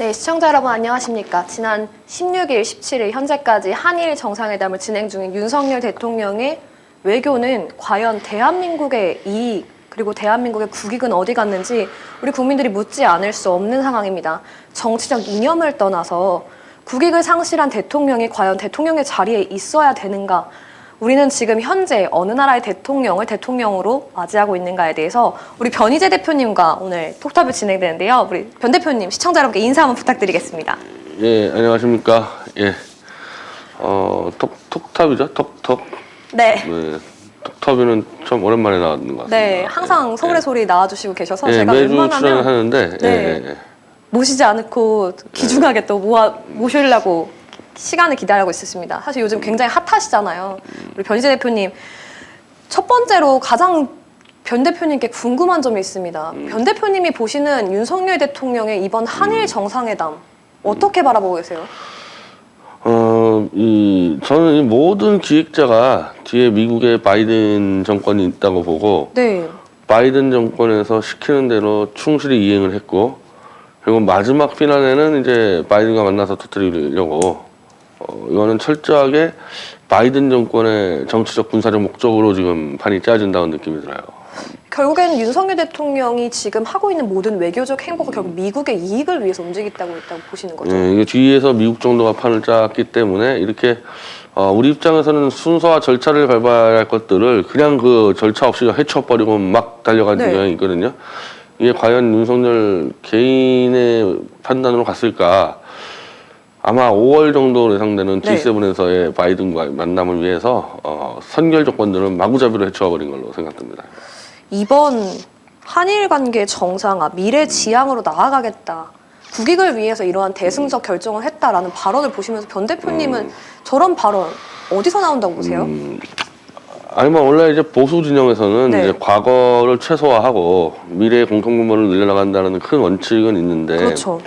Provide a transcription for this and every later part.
네, 시청자 여러분 안녕하십니까. 지난 16일, 17일 현재까지 한일 정상회담을 진행 중인 윤석열 대통령의 외교는 과연 대한민국의 이익 그리고 대한민국의 국익은 어디 갔는지 우리 국민들이 묻지 않을 수 없는 상황입니다. 정치적 이념을 떠나서 국익을 상실한 대통령이 과연 대통령의 자리에 있어야 되는가? 우리는 지금 현재 어느 나라의 대통령을 대통령으로 맞이하고 있는가에 대해서 우리 변희재 대표님과 오늘 톡탑이 진행되는데요. 우리 변 대표님, 시청자 여러분께 인사 한번 부탁드리겠습니다. 예, 안녕하십니까. 예, 톡탑이죠? 톡톡. 네. 네, 톡탑이는 참 오랜만에 나왔는 것 같습니다. 네, 항상 서울의 소리 나와주시고 계셔서 예, 제가 매주 웬만하면 출연하는데 네, 모시지 않고 귀중하게 또 모시려고 시간을 기다리고 있었습니다. 사실 요즘 굉장히 핫하시잖아요. 우리 변희재 대표님, 첫 번째로 가장 변 대표님께 궁금한 점이 있습니다. 변 대표님이 보시는 윤석열 대통령의 이번 한일 정상회담 어떻게 바라보고 계세요? 저는 이 모든 기획자가 뒤에 미국의 바이든 정권이 있다고 보고, 네. 바이든 정권에서 시키는 대로 충실히 이행을 했고, 그리고 마지막 피날에는 이제 바이든과 만나서 터뜨리려고, 이거는 철저하게 바이든 정권의 정치적 군사적 목적으로 지금 판이 짜진다는 느낌이 들어요. 결국엔 윤석열 대통령이 지금 하고 있는 모든 외교적 행보가 결국 미국의 이익을 위해서 움직이고 있다고 보시는 거죠? 예, 이게 뒤에서 미국 정도가 판을 짰기 때문에 이렇게 우리 입장에서는 순서와 절차를 밟아야 할 것들을 그냥 그 절차 없이 헤쳐버리고 막 달려가는 경향이 있거든요. 이게 과연 윤석열 개인의 판단으로 갔을까? 아마 5월 정도로 예상되는 G7에서의 바이든과 만남을 위해서 선결 조건들은 마구잡이로 헤쳐버린 걸로 생각됩니다. 이번 한일 관계 정상화, 미래 지향으로 나아가겠다. 국익을 위해서 이러한 대승적 결정을 했다라는 발언을 보시면서 변 대표님은 저런 발언 어디서 나온다고 보세요? 아니면 원래 이제 보수 진영에서는 이제 과거를 최소화하고 미래의 공통분모를 늘려나간다는 큰 원칙은 있는데, 그렇죠.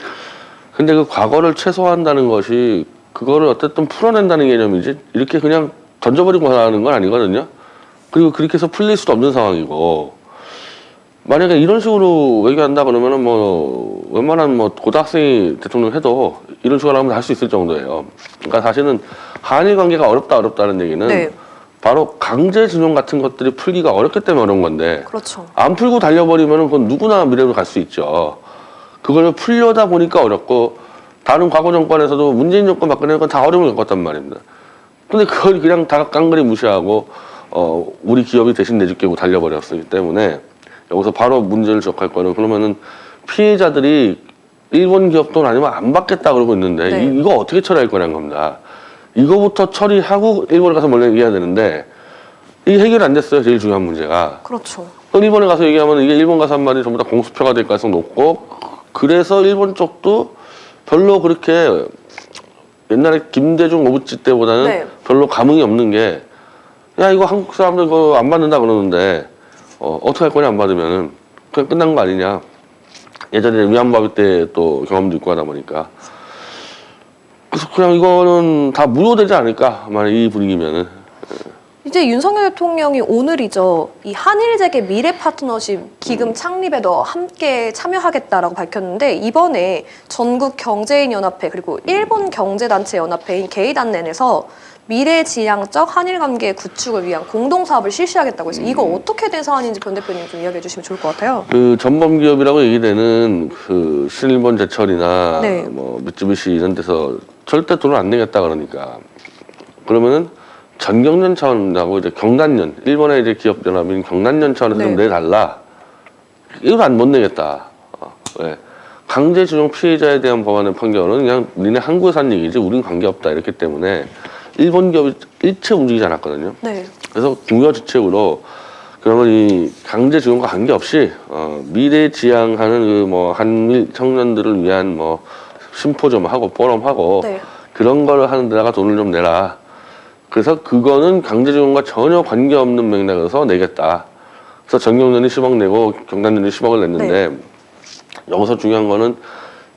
근데 그 과거를 최소화한다는 것이 그거를 어쨌든 풀어낸다는 개념이지 이렇게 그냥 던져버리고 하는 건 아니거든요. 그리고 그렇게 해서 풀릴 수도 없는 상황이고, 만약에 이런 식으로 외교한다 그러면은 뭐 웬만한 뭐 고등학생이 대통령 해도 이런 식으로 하면 할 수 있을 정도예요. 그러니까 사실은 한일 관계가 어렵다는 얘기는 바로 강제징용 같은 것들이 풀기가 어렵기 때문에 어려운 건데, 그렇죠. 안 풀고 달려버리면은 그건 누구나 미래로 갈 수 있죠. 그걸 풀려다 보니까 어렵고, 다른 과거 정권에서도 문재인 정권 박근혜 건 다 어려움을 겪었단 말입니다. 근데 그걸 그냥 다 깡그리 무시하고 우리 기업이 대신 내줄게 하고 달려버렸기 때문에 여기서 바로 문제를 지적할 거는, 그러면은 피해자들이 일본 기업 돈 아니면 안 받겠다 그러고 있는데 이거 어떻게 처리할 거냐는 겁니다. 이거부터 처리하고 일본에 가서 원래 얘기해야 되는데 이게 해결이 안 됐어요. 제일 중요한 문제가. 그렇죠. 일본에 가서 얘기하면 이게 일본 가서 한 말이 전부 다 공수표가 될 가능성이 높고, 그래서 일본 쪽도 별로 그렇게 옛날에 김대중 오부치 때보다는 별로 감흥이 없는 게, 야 이거 한국 사람들 이거 안 받는다 그러는데 어떻게 할 거냐 안 받으면은 그냥 끝난 거 아니냐. 예전에 위안부 때 또 경험도 있고 하다 보니까, 그래서 그냥 이거는 다 무효되지 않을까 만약 이 분위기면은. 이제 윤석열 대통령이 오늘이죠. 이 한일재계 미래 파트너십 기금 창립에도 함께 참여하겠다라고 밝혔는데, 이번에 전국 경제인 연합회 그리고 일본 경제단체 연합회인 게이단넨에서 미래지향적 한일 관계 구축을 위한 공동 사업을 실시하겠다고 해서 이거 어떻게 된 사안인지 변 대표님 좀 이야기해 주시면 좋을 것 같아요. 그 전범 기업이라고 얘기되는 그 신일본 제철이나 뭐 미쯔비시 이런 데서 절대 돈을 안 내겠다 그러니까, 그러면은 전경련 차원하고 이제 경단련, 일본의 이제 기업 연합인 경단련 차원에서 좀 내달라. 이걸 못 내겠다. 왜? 강제징용 피해자에 대한 법안의 판결은 그냥 니네 한국에서 한 얘기지 우린 관계없다 이렇기 때문에 일본 기업이 일체 움직이지 않았거든요. 그래서 궁여지책으로 그러면 이 강제징용과 관계없이 미래지향하는 그 뭐 한일 청년들을 위한 뭐 심포점하고 포럼하고 그런 거를 하는 데다가 돈을 좀 내라. 그래서 그거는 강제징용과 전혀 관계없는 맥락에서 내겠다. 그래서 전경련이 10억 내고 경단련이 10억을 냈는데, 여기서 중요한 거는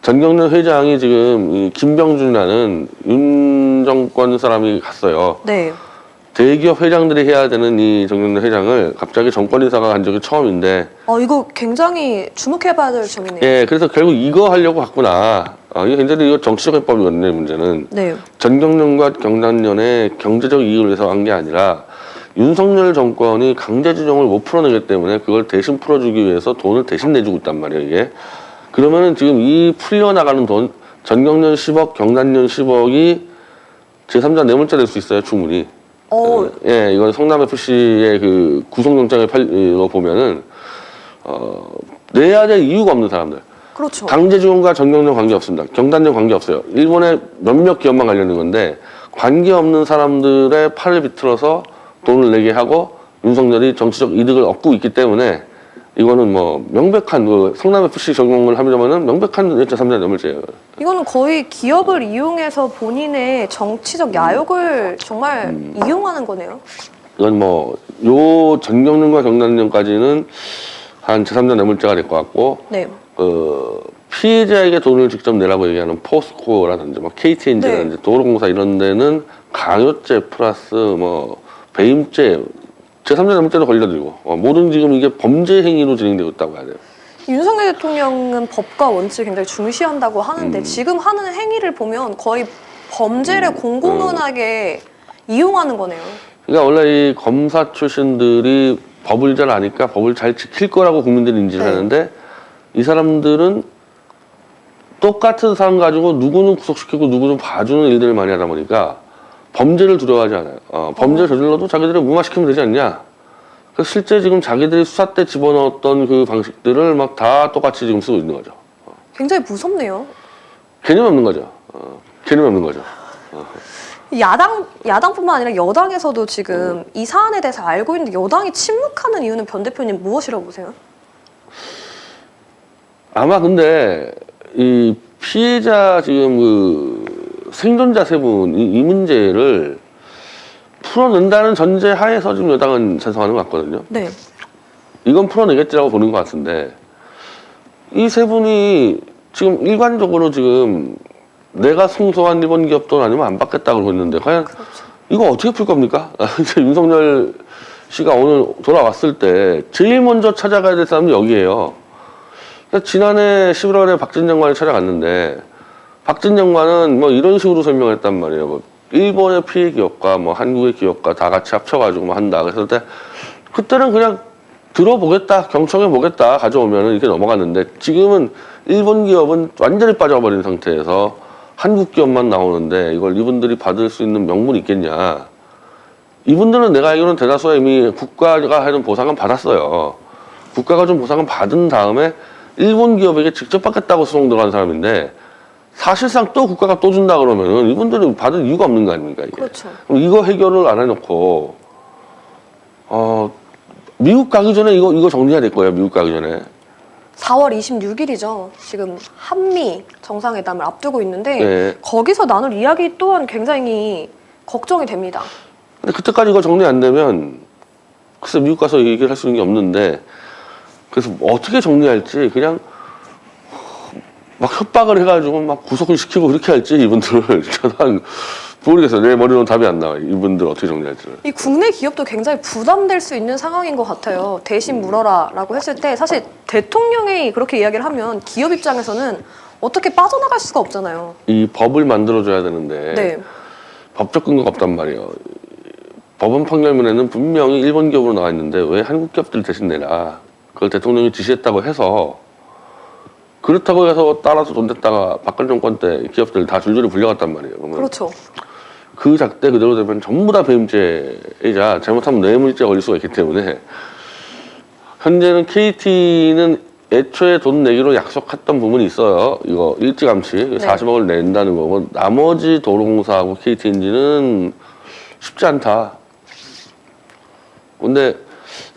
전경련 회장이 지금 이 김병준이라는 윤 정권 사람이 갔어요. 대기업 회장들이 해야 되는 이 전경련 회장을 갑자기 정권 인사가 간 적이 처음인데, 이거 굉장히 주목해봐야 될 점이네요. 예, 그래서 결국 이거 하려고 갔구나. 이게 굉장히 이거 정치적 해법이거든요. 문제는 네. 전경련과 경단련의 경제적 이익을 위해서 한 게 아니라 윤석열 정권이 강제징용을 못 풀어내기 때문에 그걸 대신 풀어주기 위해서 돈을 대신 내주고 있단 말이에요. 이게 그러면은 지금 이 풀려나가는 돈 전경련 10억, 경단련 10억이 제3자 뇌물자 될 수 있어요. 충분히. 예, 이건 성남 FC의 그 구속영장을 보면은 내야 될 이유가 없는 사람들. 그렇죠. 강제징용과 전경련 관계 없습니다. 경단련 관계 없어요. 일본의 몇몇 기업만 관련된 건데 관계 없는 사람들의 팔을 비틀어서 돈을 내게 하고 윤석열이 정치적 이득을 얻고 있기 때문에 이거는 뭐 명백한 그 성남 FC 적용을 하려면은 명백한 1.3자 뇌물죄예요. 이거는 거의 기업을 이용해서 본인의 정치적 야욕을 정말 이용하는 거네요. 이건 뭐 요 전경련과 경단련까지는 한 제3자 뇌물죄가 될 것 같고, 네. 피해자에게 돈을 직접 내라고 얘기하는 포스코라든지 뭐 KT엔진이라든지 네. 도로공사 이런 데는 강요죄 플러스 뭐 배임죄, 제3자 뇌물죄도 걸려들고 모든 지금 이게 범죄 행위로 진행되고 있다고 해야 돼요. 윤석열 대통령은 법과 원칙을 굉장히 중시한다고 하는데 지금 하는 행위를 보면 거의 범죄를 공공연하게 이용하는 거네요. 그러니까 원래 이 검사 출신들이 법을 잘 아니까 법을 잘 지킬 거라고 국민들이 인지를 네. 하는데 이 사람들은 똑같은 사람 가지고 누구는 구속시키고 누구는 봐주는 일들을 많이 하다 보니까 범죄를 두려워하지 않아요. 범죄를 저질러도 자기들을 무마시키면 되지 않냐. 그래서 실제 지금 자기들이 수사 때 집어넣었던 그 방식들을 막 다 똑같이 지금 쓰고 있는 거죠. 굉장히 무섭네요. 개념 없는 거죠. 개념 없는 거죠. 야당뿐만 아니라 여당에서도 지금 이 사안에 대해서 알고 있는데 여당이 침묵하는 이유는 변 대표님 무엇이라고 보세요? 아마 근데 이 피해자 지금 그 생존자 세 분 이 문제를 풀어낸다는 전제 하에서 지금 여당은 찬성하는 것 같거든요. 네. 이건 풀어내겠지라고 보는 것 같은데 이 세 분이 지금 일관적으로 지금 내가 승소한 일본 기업 돈 아니면 안 받겠다 그러고 있는데 과연 그렇죠. 이거 어떻게 풀 겁니까? 이제 윤석열 씨가 오늘 돌아왔을 때 제일 먼저 찾아가야 될 사람이 여기에요. 지난해 11월에 박진 장관을 찾아갔는데 박진 장관은 뭐 이런 식으로 설명을 했단 말이에요. 뭐 일본의 피해 기업과 뭐 한국의 기업과 다 같이 합쳐가지고 뭐 한다. 그랬을 때 그때는 그냥 들어보겠다, 경청해 보겠다 가져오면은 이렇게 넘어갔는데 지금은 일본 기업은 완전히 빠져버린 상태에서 한국 기업만 나오는데 이걸 이분들이 받을 수 있는 명분이 있겠냐. 이분들은 내가 알기로는 대다수가 이미 국가가 하는 보상은 받았어요. 국가가 좀 보상은 받은 다음에 일본 기업에게 직접 받겠다고 소송 들어간 사람인데 사실상 또 국가가 또 준다 그러면은 이분들은 받을 이유가 없는 거 아닙니까? 이게. 그렇죠. 그럼 이거 해결을 안 해놓고 미국 가기 전에 이거 정리해야 될 거예요. 미국 가기 전에. 4월 26일이죠. 지금 한미 정상회담을 앞두고 있는데 네. 거기서 나눌 이야기 또한 굉장히 걱정이 됩니다. 근데 그때까지 이거 정리 안 되면 글쎄 미국 가서 얘기를 할 수 있는 게 없는데 그래서 어떻게 정리할지 그냥 막 협박을 해가지고 막 구속을 시키고 그렇게 할지 이분들을 저는 모르겠어요. 내 머리로는 답이 안 나와요. 이분들 어떻게 정리할지를. 이 국내 기업도 굉장히 부담될 수 있는 상황인 것 같아요. 대신 물어라라고 했을 때 사실 대통령이 그렇게 이야기를 하면 기업 입장에서는 어떻게 빠져나갈 수가 없잖아요. 이 법을 만들어줘야 되는데 네. 법적 근거가 없단 말이에요. 법원 판결문에는 분명히 일본 기업으로 나와 있는데 왜 한국 기업들 대신 내라. 그걸 대통령이 지시했다고 해서 그렇다고 해서 따라서 돈 댔다가 박근혜 정권 때 기업들 다 줄줄이 불려갔단 말이에요. 그러면 그렇죠. 그 작대 그대로 되면 전부 다 배임죄이자 잘못하면 뇌물죄 걸릴 수가 있기 때문에 현재는 KT는 애초에 돈 내기로 약속했던 부분이 있어요. 이거 일찌감치 네. 40억을 낸다는 거고 나머지 도로공사하고 KT엔진은 쉽지 않다. 근데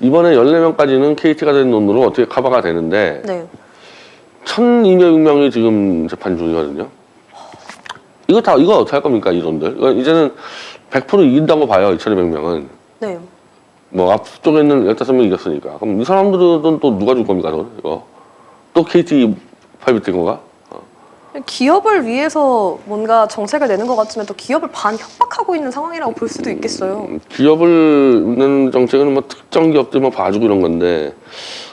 이번에 14명까지는 KT가 된 돈으로 어떻게 커버가 되는데 네. 1,200명이 지금 재판 중이거든요. 이거 어떻게 할 겁니까, 이 돈들? 이제는 100% 이긴다고 봐요, 2,200명은. 네. 뭐, 앞쪽에는 15명 이겼으니까. 그럼 이 사람들은 또 누가 줄 겁니까, 돈? 이거? 또 KT 파이브 뛴 건가? 기업을 위해서 뭔가 정책을 내는 것 같지만 또 기업을 반협박하고 있는 상황이라고 볼 수도 있겠어요. 기업을 내는 정책은 뭐 특정 기업들만 봐주고 이런 건데,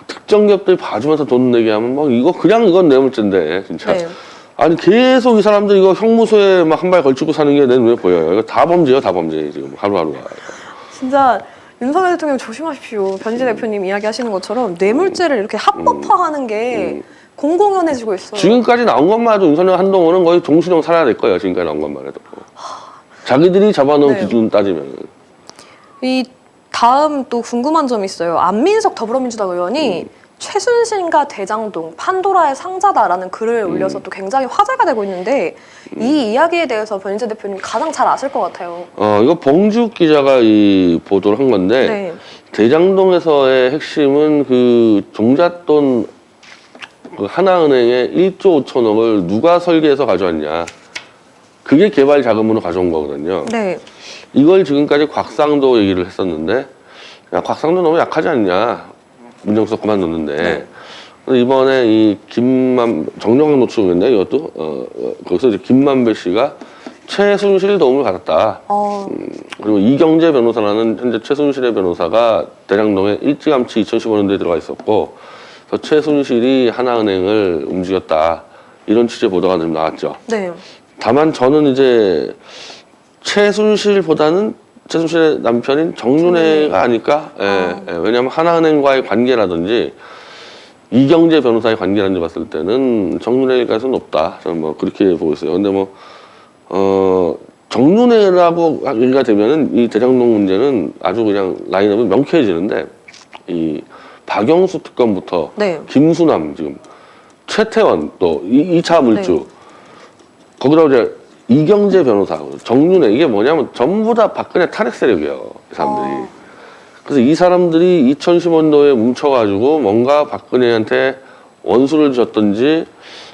특정 기업들이 봐주면서 돈 내게 하면 뭐, 이건 뇌물죄인데, 진짜. 네. 아니 계속 이 사람들 이거 형무소에 막 한 발 걸치고 사는 게 내 눈에 보여요. 이거 다 범죄예요, 다 범죄 지금 하루하루가. 진짜 윤석열 대통령 조심하십시오. 변희재 대표님 이야기하시는 것처럼 뇌물죄를 이렇게 합법화하는 게 공공연해지고 있어요. 지금까지 나온 것만 해도 윤석열 한동훈은 거의 종신형 살아야 될 거예요. 지금까지 나온 것만 해도. 자기들이 잡아놓은 네. 기준 따지면. 이 다음 또 궁금한 점이 있어요. 안민석 더불어민주당 의원이 최순실과 대장동, 판도라의 상자다라는 글을 올려서 또 굉장히 화제가 되고 있는데 이 이야기에 대해서 변희재 대표님 가장 잘 아실 것 같아요. 이거 봉지욱 기자가 이 보도를 한 건데 네. 대장동에서의 핵심은 그 종잣돈 그 하나은행에 1조 5천억을 누가 설계해서 가져왔냐. 그게 개발 자금으로 가져온 거거든요. 네. 이걸 지금까지 곽상도 얘기를 했었는데 야 곽상도 너무 약하지 않냐. 민정수석 그만뒀는데 근데 이번에 이 정영학 노출이었네 이것도 거기서 이제 김만배 씨가 최순실 도움을 받았다. 그리고 이경재 변호사라는 현재 최순실의 변호사가 대장동에 일찌감치 2015년도에 들어가 있었고 그래서 최순실이 하나은행을 움직였다 이런 취재 보도가 좀 나왔죠. 네. 다만 저는 이제 최순실보다는 최순실의 남편인 정윤회가 아닐까? 왜냐하면 하나은행과의 관계라든지 이경재 변호사의 관계라든지 봤을 때는 정윤회일 가능성이 높다. 저는 뭐 그렇게 보고 있어요. 근데 뭐 정윤회라고 얘기가 되면은 이 대장동 문제는 아주 그냥 라인업이 명쾌해지는데 이 박영수 특검부터 네. 김수남 지금 최태원 또 2차 물주 네. 거기다 이제 이경재 변호사, 정윤회 이게 뭐냐면 전부 다 박근혜 탄핵 세력이에요. 이 사람들이. 그래서 이 사람들이 2015년도에 뭉쳐가지고 뭔가 박근혜한테 원수를 줬든지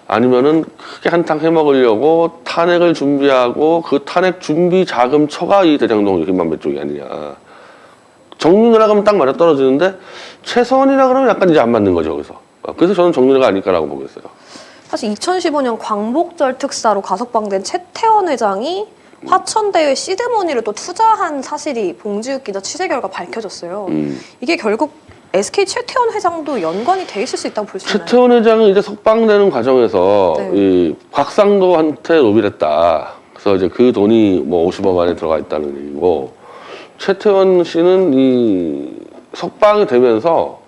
아니면은 크게 한탕 해먹으려고 탄핵을 준비하고 그 탄핵 준비 자금처가 이 대장동 김만배 쪽이 아니냐. 정윤회라 하면 딱 맞아떨어지는데 최선이라 그러면 약간 이제 안 맞는 거죠. 그래서 저는 정윤회가 아닐까라고 보고 있어요. 사실 2015년 광복절 특사로 가석방된 최태원 회장이 화천대유에 시드머니를 또 투자한 사실이 봉지욱 기자 취재 결과 밝혀졌어요. 이게 결국 SK 최태원 회장도 연관이 돼 있을 수 있다고 볼 수 있나요? 최태원 회장은 이제 석방되는 과정에서 네. 이 곽상도한테 로비를 했다. 그래서 이제 그 돈이 뭐 50억 안에 들어가 있다는 얘기고 최태원 씨는 이 석방이 되면서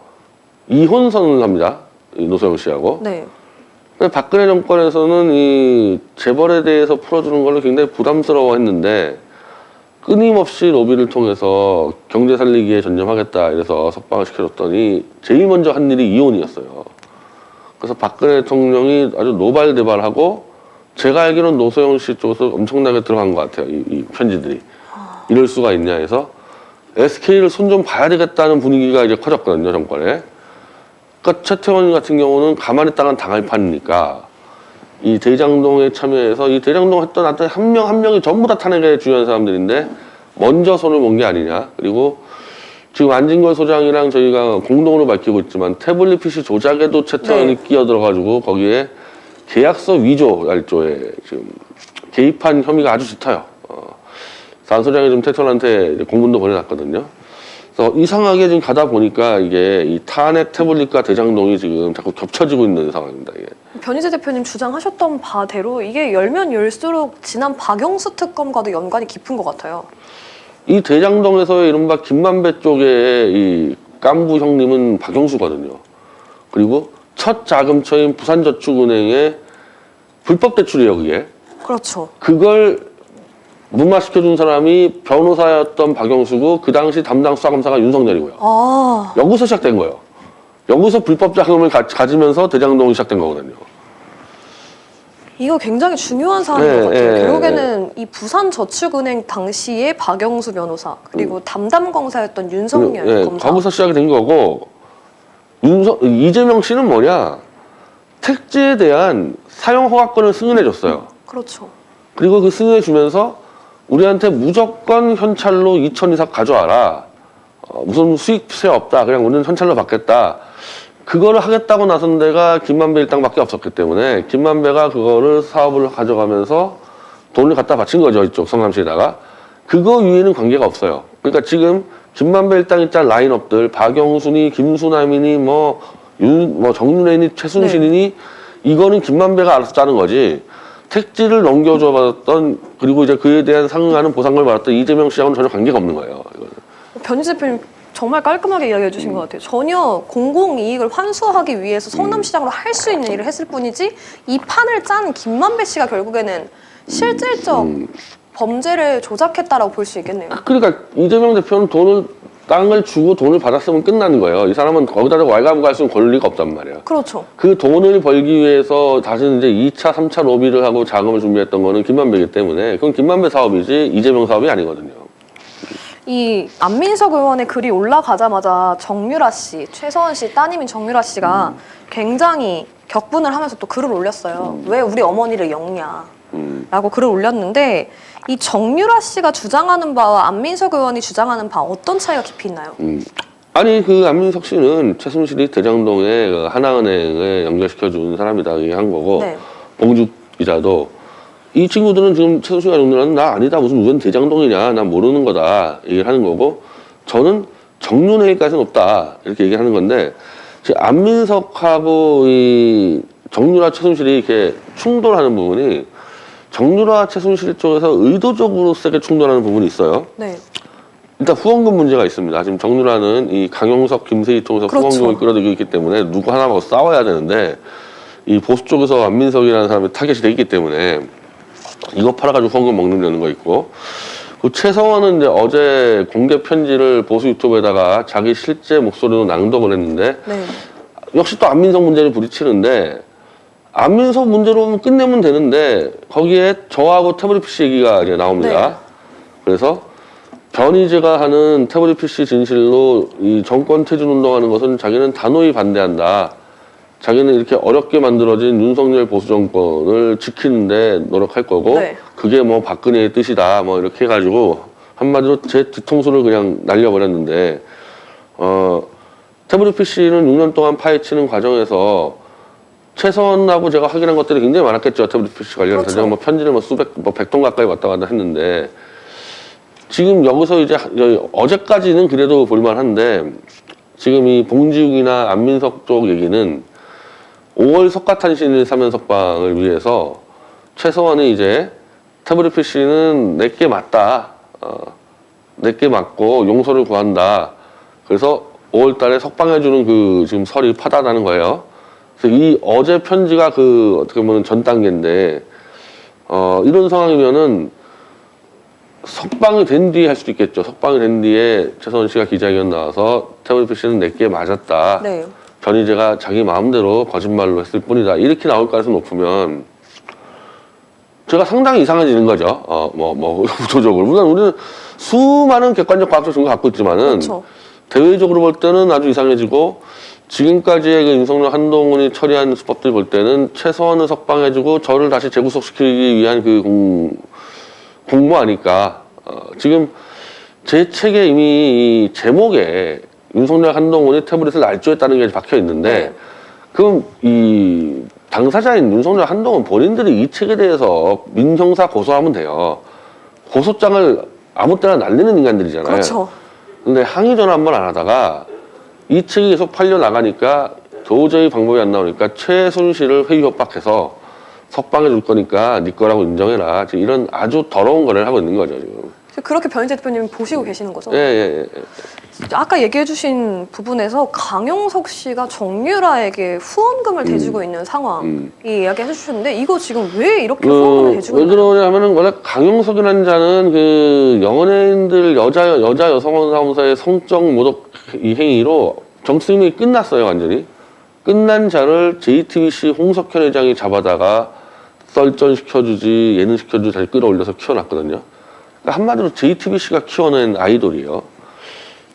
이혼 선언을 합니다. 이 노소영 씨하고. 네. 박근혜 정권에서는 이 재벌에 대해서 풀어주는 걸로 굉장히 부담스러워했는데 끊임없이 로비를 통해서 경제 살리기에 전념하겠다 이래서 석방을 시켜줬더니 제일 먼저 한 일이 이혼이었어요. 그래서 박근혜 대통령이 아주 노발대발하고 제가 알기로는 노소영 씨 쪽에서 엄청나게 들어간 것 같아요. 이 편지들이. 이럴 수가 있냐 해서 SK를 손 좀 봐야 되겠다는 분위기가 이제 커졌거든요, 정권에. 그러니까 최태원 같은 경우는 가만히 있다간 당할 판이니까 이 대장동에 참여해서 이 대장동 했던 하여튼 한 명 한 명이 전부 다 탄핵에 주요한 사람들인데 먼저 손을 본 게 아니냐. 그리고 지금 안진걸 소장이랑 저희가 공동으로 밝히고 있지만 태블릿 PC 조작에도 최태원이 끼어들어가지고 거기에 계약서 위조 날조에 지금 개입한 혐의가 아주 짙어요. 산 소장이 좀 최태원한테 공문도 보내놨거든요. 그래서 이상하게 지금 가다 보니까 이게 이 탄핵 태블릿과 대장동이 지금 자꾸 겹쳐지고 있는 상황입니다. 이게. 변희재 대표님 주장하셨던 바대로 이게 열면 열수록 지난 박영수 특검과도 연관이 깊은 것 같아요. 이 대장동에서의 이른바 김만배 쪽의 이 깐부 형님은 박영수거든요. 그리고 첫 자금처인 부산저축은행의 불법 대출이에요, 그게. 그렇죠. 그걸 무마시켜준 사람이 변호사였던 박영수고 그 당시 담당 수사검사가 윤석열이고요. 여기서 시작된 거예요. 여기서 불법 자금을 가지면서 대장동이 시작된 거거든요. 이거 굉장히 중요한 사안인 것 같아요. 결국에는 이 부산저축은행 당시에 박영수 변호사 그리고 담당 검사였던 윤석열 검사. 거기서 시작이 된 거고 이재명 씨는 뭐냐 택지에 대한 사용 허가권을 승인해줬어요. 그렇죠. 그리고 그 승인해주면서 우리한테 무조건 현찰로 2천 이상 가져와라. 무슨 수익세 없다. 그냥 우리는 현찰로 받겠다. 그거를 하겠다고 나선 데가 김만배 일당밖에 없었기 때문에 김만배가 그거를 사업을 가져가면서 돈을 갖다 바친 거죠. 이쪽 성남시에다가. 그거 위에는 관계가 없어요. 그러니까 지금 김만배 일당 있잖아 라인업들 박영순이 김수남이니 정윤회니 최순실이니 이거는 김만배가 알아서 짜는 거지. 택지를 넘겨줘 받았던 그리고 이제 그에 대한 상응하는 보상을 받았던 이재명 씨하고는 전혀 관계가 없는 거예요. 이거는. 변희재 대표님 정말 깔끔하게 이야기해 주신 것 같아요. 전혀 공공이익을 환수하기 위해서 성남시장으로 할 수 있는 일을 했을 뿐이지 이 판을 짠 김만배 씨가 결국에는 실질적 범죄를 조작했다라고 볼 수 있겠네요. 그러니까 이재명 대표는 땅을 주고 돈을 받았으면 끝나는 거예요. 이 사람은 거기다 왈가불가 할 수 있는 권리가 없단 말이에요. 그렇죠. 그 돈을 벌기 위해서 다시 이제 2차, 3차 로비를 하고 자금을 준비했던 거는 김만배이기 때문에 그건 김만배 사업이지 이재명 사업이 아니거든요. 이 안민석 의원의 글이 올라가자마자 정유라 씨, 최서원 씨 따님인 정유라 씨가 굉장히 격분을 하면서 또 글을 올렸어요. 왜 우리 어머니를 엮냐 라고 글을 올렸는데 이 정유라 씨가 주장하는 바와 안민석 의원이 주장하는 바 어떤 차이가 깊이 있나요? 아니 그 안민석 씨는 최순실이 대장동에 그 하나은행에 연결시켜준 사람이다 얘기한 거고 네. 봉주 기자도 이 친구들은 지금 최순실과 정유라는 나 아니다 무슨 우선 대장동이냐 난 모르는 거다 얘기를 하는 거고 저는 정윤회의까지는 없다 이렇게 얘기하는 건데 지금 안민석하고 이 정유라 최순실이 이렇게 충돌하는 부분이 정유라 최순실 쪽에서 의도적으로 세게 충돌하는 부분이 있어요. 네. 일단 후원금 문제가 있습니다. 지금 정유라는 이 강용석, 김세희 쪽에서 그렇죠. 후원금을 끌어들이고 있기 때문에 누구 하나하고 싸워야 되는데 이 보수 쪽에서 안민석이라는 사람이 타겟이 돼 있기 때문에 이거 팔아가지고 후원금 먹는 거 있고 그 최성원은 이제 어제 공개 편지를 보수 유튜브에다가 자기 실제 목소리로 낭독을 했는데 네. 역시 또 안민석 문제를 부딪히는데 안민석 문제로 끝내면 되는데 거기에 저하고 태블릿 PC 얘기가 이제 나옵니다. 네. 그래서 변희재가 하는 태블릿 PC 진실로 이 정권 퇴진 운동하는 것은 자기는 단호히 반대한다. 자기는 이렇게 어렵게 만들어진 윤석열 보수 정권을 지키는데 노력할 거고 네. 그게 뭐 박근혜의 뜻이다 뭐 이렇게 해가지고 한마디로 제 뒤통수를 그냥 날려버렸는데 태블릿 PC는 6년 동안 파헤치는 과정에서 최선하고 제가 확인한 것들이 굉장히 많았겠죠. 태블릿 PC 관련해서 그렇죠. 제가 뭐 편지를 뭐 수백, 뭐 100통 가까이 왔다 갔다 했는데 지금 여기서 이제 어제까지는 그래도 볼만한데 지금 이 봉지욱이나 안민석 쪽 얘기는 5월 석가탄신일 사면석방을 위해서 최서원이 이제 태블릿 PC는 내게 맞다. 내게 맞고 용서를 구한다. 그래서 5월 달에 석방해주는 그 지금 설이 파다하는 거예요. 그래서 이 어제 편지가 그 어떻게 보면 전 단계인데 이런 상황이면은 석방이 된 뒤에 할 수도 있겠죠. 석방이 된 뒤에 최서원 씨가 기자회견 나와서 태블릿 PC는 내게 맞았다. 네. 변희재가 자기 마음대로 거짓말로 했을 뿐이다. 이렇게 나올 가능성이 높으면 제가 상당히 이상해지는 거죠. 구조적으로. 물론 우리는 수많은 객관적 과학적 증거 갖고 있지만은 그렇죠. 대외적으로 볼 때는 아주 이상해지고 지금까지의 그 윤석열 한동훈이 처리한 수법들 볼 때는 최서원을 석방해주고 저를 다시 재구속시키기 위한 그 공모 아닐까. 지금 제 책에 이미 이 제목에 윤석열 한동훈이 태블릿을 날조했다는 게 박혀 있는데 네. 그럼 이 당사자인 윤석열 한동훈 본인들이 이 책에 대해서 민형사 고소하면 돼요. 고소장을 아무 때나 날리는 인간들이잖아요. 그렇죠. 근데 항의 전화 한 번 안 하다가 이 책이 계속 팔려 나가니까 도저히 방법이 안 나오니까 최순실을 회유 협박해서 석방해 줄 거니까 네 거라고 인정해라. 지금 이런 아주 더러운 거래를 하고 있는 거죠 지금. 그렇게 변희재 대표님이 보시고 계시는 거죠? 예. 아까 얘기해주신 부분에서 강용석 씨가 정유라에게 후원금을 대주고 있는 상황 이 이야기 해주셨는데 이거 지금 왜 이렇게 후원금을 대주고 왜 있나요? 그러냐면은 원래 강용석이라는 자는 그 연예인들 여자 여성원 사무소의 성적 모독 이 행위로 정수임이 끝났어요 완전히. 끝난 자를 JTBC 홍석현 회장이 잡아다가 썰전시켜주지 예능시켜주지 잘 끌어올려서 키워놨거든요. 그러니까 한마디로 JTBC가 키워낸 아이돌이에요.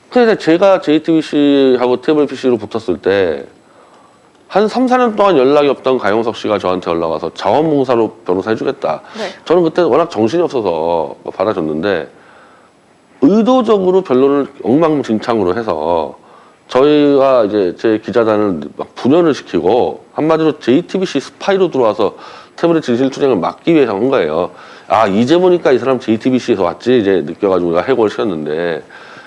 근데 제가 JTBC하고 태블릿 PC로 붙었을 때 한 3, 4년 동안 연락이 없던 가용석 씨가 저한테 연락 와서 자원봉사로 변호사 해주겠다. 네. 저는 그때 워낙 정신이 없어서 받아줬는데 의도적으로 변론을 엉망진창으로 해서 저희가 이제 제 기자단을 막 분열을 시키고 한마디로 JTBC 스파이로 들어와서 태블릿 진실 투쟁을 막기 위해서 한 거예요. 아 이제 보니까 이 사람 JTBC에서 왔지 이제 느껴가지고 우리가 해고를 시켰는데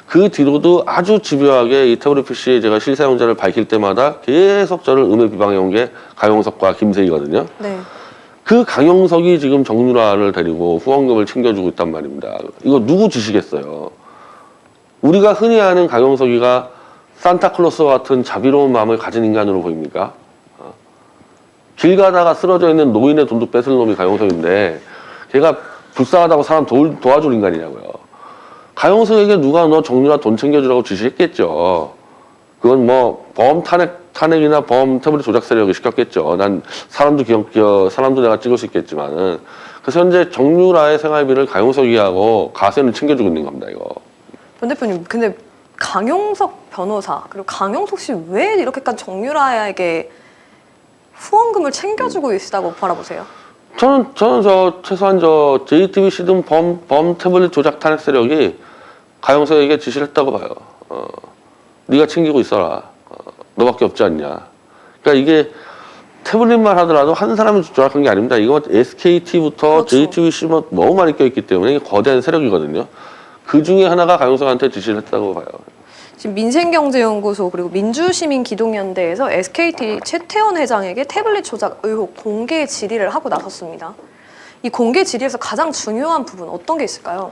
그 뒤로도 아주 집요하게 이 태블릿 PC의 제가 실사용자를 밝힐 때마다 계속 저를 음해 비방해온 게 강용석과 김세희거든요. 네. 그 강용석이 지금 정유라를 데리고 후원금을 챙겨주고 있단 말입니다. 이거 누구 지시겠어요? 우리가 흔히 아는 강용석이가 산타클로스와 같은 자비로운 마음을 가진 인간으로 보입니까? 길 가다가 쓰러져 있는 노인의 돈도 뺏을 놈이 강용석인데 걔가 불쌍하다고 사람 도와줄 인간이냐고요. 강용석에게 누가 너 정유라 돈 챙겨주라고 지시했겠죠. 그건 뭐 범 탄핵이나 범 태블릿 조작 세력이 시켰겠죠. 난 사람도 내가 찍을 수 있겠지만은. 그래서 현재 정유라의 생활비를 강용석이 하고 가세는 챙겨주고 있는 겁니다, 이거. 변 대표님, 근데 강용석 변호사 그리고 강용석 씨 왜 이렇게까지 정유라에게 후원금을 챙겨주고 있다고 바라보세요? 저는 최소한 JTBC든 범 태블릿 조작 탄핵 세력이 강용석에게 지시를 했다고 봐요. 네가 챙기고 있어라. 너밖에 없지 않냐. 그러니까 이게 태블릿만 하더라도 한 사람이 조작한 게 아닙니다. 이거 SKT부터 그렇죠. JTBC 뭐 너무 많이 껴있기 때문에 이게 거대한 세력이거든요. 그 중에 하나가 강용석한테 지시를 했다고 봐요. 지금 민생경제연구소 그리고 민주시민기동연대에서 SKT 최태원 회장에게 태블릿 조작 의혹 공개 질의를 하고 나섰습니다. 이 공개 질의에서 가장 중요한 부분 어떤 게 있을까요?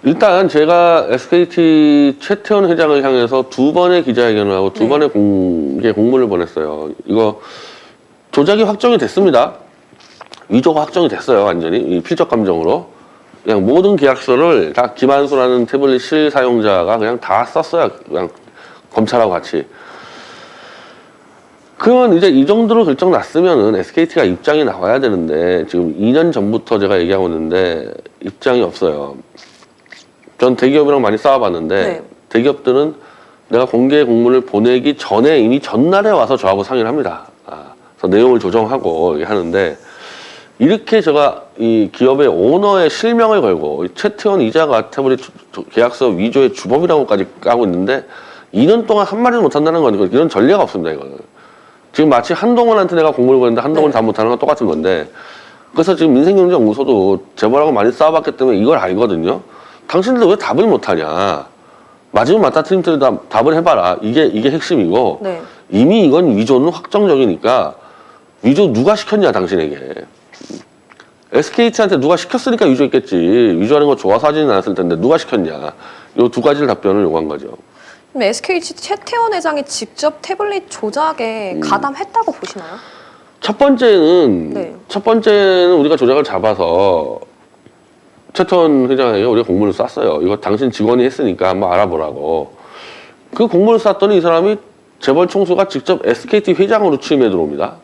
일단 제가 SKT 최태원 회장을 향해서 2번의 기자회견을 하고 2번의 공개 공문을 보냈어요. 이거 조작이 확정이 됐습니다. 위조가 확정이 됐어요. 완전히 이 필적 감정으로. 그냥 모든 계약서를 다 김한수라는 태블릿 실사용자가 그냥 다 썼어요. 그냥 검찰하고 같이. 그러면 이제 이 정도로 결정 났으면은 SKT가 입장이 나와야 되는데 지금 2년 전부터 제가 얘기하고 있는데 입장이 없어요. 전 대기업이랑 많이 싸워봤는데 네. 대기업들은 내가 공개 공문을 보내기 전에 이미 전날에 와서 저하고 상의를 합니다. 그래서 내용을 조정하고 하는데 이렇게 제가 이 기업의 오너의 실명을 걸고 최태원 이자가 태블릿 계약서 위조의 주범이라고까지 까고 있는데 2년 동안 한마디도 못한다는 건 이런 전례가 없습니다. 이거는. 지금 마치 한동훈한테 내가 공문을 보냈는데 한동훈이 다 못하는 건 똑같은 건데 그래서 지금 민생경제연구소도 재벌하고 많이 싸워봤기 때문에 이걸 알거든요. 당신들 왜 답을 못하냐. 맞으면 맞다 틀리면 틀리다 답을 해봐라. 이게 핵심이고 네. 이미 이건 위조는 확정적이니까 위조 누가 시켰냐 당신에게. SKT한테 누가 시켰으니까 위조했겠지. 위조하는 거 좋아서 하지는 않았을 텐데 누가 시켰냐. 요 두 가지를 답변을 요구한 거죠. 그럼 SKT 최태원 회장이 직접 태블릿 조작에 가담했다고 보시나요? 첫 번째는 우리가 조작을 잡아서 최태원 회장에게 우리가 공문을 쐈어요. 이거 당신 직원이 했으니까 한번 알아보라고. 그 공문을 쐈더니 이 사람이 재벌 총수가 직접 SKT 회장으로 취임해 들어옵니다.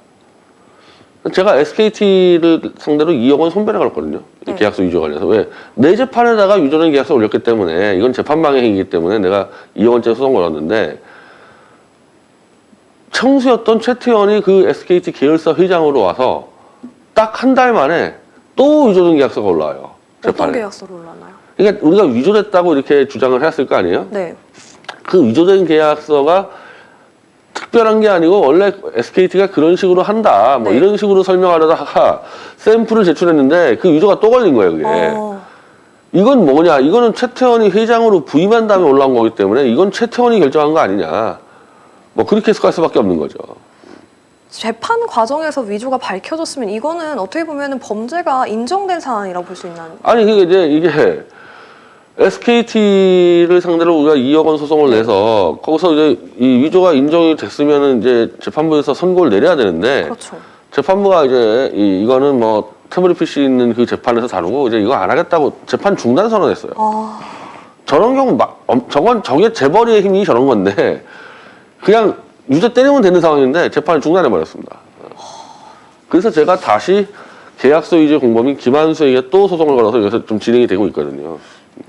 제가 SKT를 상대로 2억 원 손배를 걸었거든요. 네. 계약서 위조 관련해서. 왜? 내 재판에다가 위조된 계약서 올렸기 때문에 이건 재판방해 행위이기 때문에 내가 2억 원짜리 소송 걸었는데 청수였던 최태원이 그 SKT 계열사 회장으로 와서 딱 한 달 만에 또 위조된 계약서가 올라와요. 재판에. 어떤 계약서로 올라나요? 그러니까 우리가 위조됐다고 이렇게 주장을 했을 거 아니에요? 네. 그 위조된 계약서가 특별한 게 아니고 원래 SKT가 그런 식으로 한다. 뭐 네. 이런 식으로 설명하려다가 샘플을 제출했는데 그 위조가 또 걸린 거예요, 그게. 이건 뭐냐? 이거는 최태원이 회장으로 부임한 다음에 올라온 거기 때문에 이건 최태원이 결정한 거 아니냐. 뭐 그렇게 해석할 수밖에 없는 거죠. 재판 과정에서 위조가 밝혀졌으면 이거는 어떻게 보면 범죄가 인정된 사안이라고 볼 수 있나요? 아니 이게 SKT를 상대로 우리가 2억 원 소송을 내서 거기서 이제 이 위조가 인정이 됐으면은 이제 재판부에서 선고를 내려야 되는데 그렇죠. 재판부가 이제 이거는 뭐 태블릿 PC 있는 그 재판에서 다루고 이제 이거 안 하겠다고 재판 중단 선언했어요. 저런 경우 저게 재벌의 힘이 저런 건데 그냥 유죄 때리면 되는 상황인데 재판을 중단해 버렸습니다. 그래서 제가 다시 계약서 위조 공범인 김한수에게 또 소송을 걸어서 여기서 좀 진행이 되고 있거든요.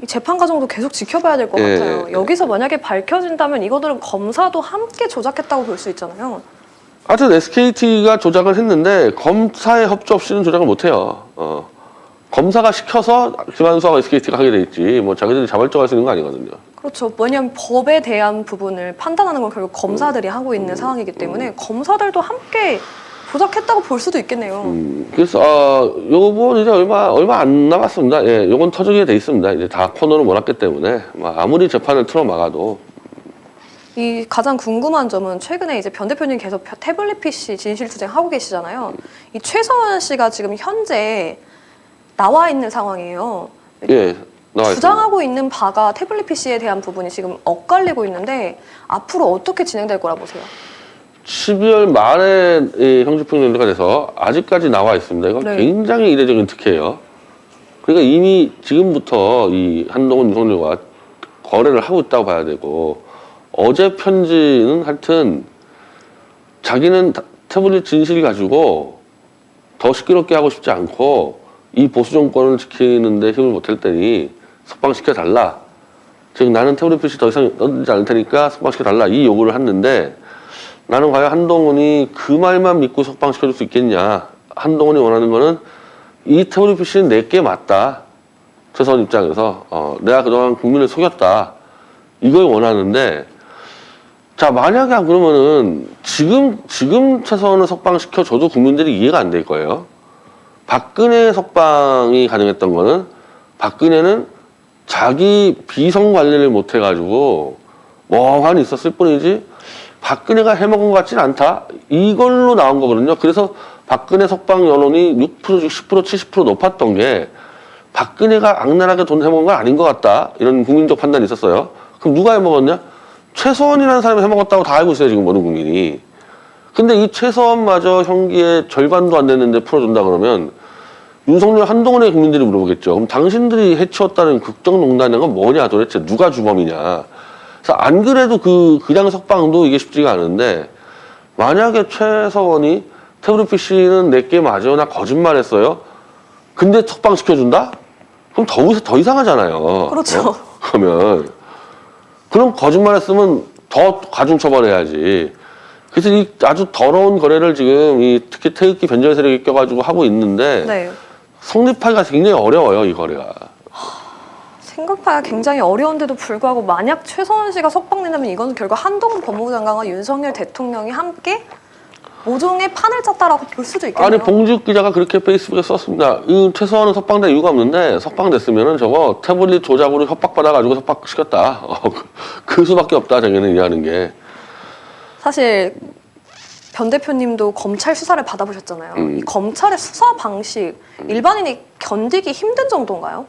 이 재판 과정도 계속 지켜봐야 될 것 예, 같아요. 예. 여기서 만약에 밝혀진다면 이거들은 검사도 함께 조작했다고 볼 수 있잖아요. 하여튼 SKT가 조작을 했는데 검사의 협조 없이는 조작을 못해요. 검사가 시켜서 김한수하고 SKT가 하게 돼 있지 뭐 자기들이 자발적으로 할 수 있는 거 아니거든요. 그렇죠. 왜냐하면 법에 대한 부분을 판단하는 건 결국 검사들이 하고 있는 상황이기 때문에 검사들도 함께 조작했다고 볼 수도 있겠네요. 그래서 요번 이제 얼마 안 남았습니다. 예, 요건 터지게 돼 있습니다. 이제 다 코너를 몰았기 때문에 아무리 재판을 틀어 막아도. 이 가장 궁금한 점은 최근에 이제 변 대표님 계속 태블릿 PC 진실투쟁 하고 계시잖아요. 이 최서원 씨가 지금 현재 나와 있는 상황이에요. 예, 나와 있습니다. 주장하고 있는 바가 태블릿 PC에 대한 부분이 지금 엇갈리고 있는데 앞으로 어떻게 진행될 거라 보세요? 12월 말에 이 형식평준화가 돼서 아직까지 나와 있습니다. 이거 네. 굉장히 이례적인 특혜예요. 그러니까 이미 지금부터 이 한동훈 윤석열과 거래를 하고 있다고 봐야 되고, 어제 편지는 하여튼 자기는 태블릿 진실 가지고 더 시끄럽게 하고 싶지 않고 이 보수 정권을 지키는데 힘을 못할 테니 석방시켜달라. 즉 나는 태블릿 PC 더 이상 넣지 않을 테니까 석방시켜달라. 이 요구를 했는데, 나는 과연 한동훈이 그 말만 믿고 석방시켜줄 수 있겠냐. 한동훈이 원하는 거는 이 태블릿 PC는 내게 맞다. 최서원 입장에서 내가 그동안 국민을 속였다. 이걸 원하는데, 자, 만약에 그러면은 지금 최서원을 석방시켜줘도 국민들이 이해가 안 될 거예요. 박근혜 석방이 가능했던 거는 박근혜는 자기 비선 관리를 못 해가지고 멍하니 있었을 뿐이지 박근혜가 해먹은 것 같지는 않다. 이걸로 나온 거거든요. 그래서 박근혜 석방 여론이 6%, 10%, 70% 높았던 게 박근혜가 악랄하게 돈 해먹은 건 아닌 것 같다. 이런 국민적 판단이 있었어요. 그럼 누가 해먹었냐? 최서원이라는 사람이 해먹었다고 다 알고 있어요, 지금 모든 국민이. 근데 이 최서원마저 형기의 절반도 안 됐는데 풀어준다 그러면 윤석열 한동훈의 국민들이 물어보겠죠. 그럼 당신들이 해치웠다는 국정농단이란 건 뭐냐 도대체 누가 주범이냐. 그래서 안 그래도 그냥 석방도 이게 쉽지가 않은데, 만약에 최서원이 태블릿 PC는 내게 맞아, 나 거짓말했어요. 근데 석방시켜준다? 그럼 더 이상하잖아요. 그렇죠. 그러면 그럼 거짓말했으면 더 가중 처벌해야지. 그래서 이 아주 더러운 거래를 지금 특히 태극기 변절 세력이 껴가지고 하고 있는데 네. 성립하기가 굉장히 어려워요, 이 거래가. 생각하기가 굉장히 어려운데도 불구하고 만약 최서원 씨가 석방된다면 이건 결국 한동훈 법무부 장관과 윤석열 대통령이 함께 모종의 판을 짰다라고 볼 수도 있겠네요. 아니, 봉지욱 기자가 그렇게 페이스북에 썼습니다. 이 최서원은 석방될 이유가 없는데 석방됐으면은 저거 태블릿 조작으로 협박받아가지고 석방시켰다. 그 수밖에 없다, 자기는 이해하는 게. 사실 변 대표님도 검찰 수사를 받아보셨잖아요. 이 검찰의 수사 방식 일반인이 견디기 힘든 정도인가요?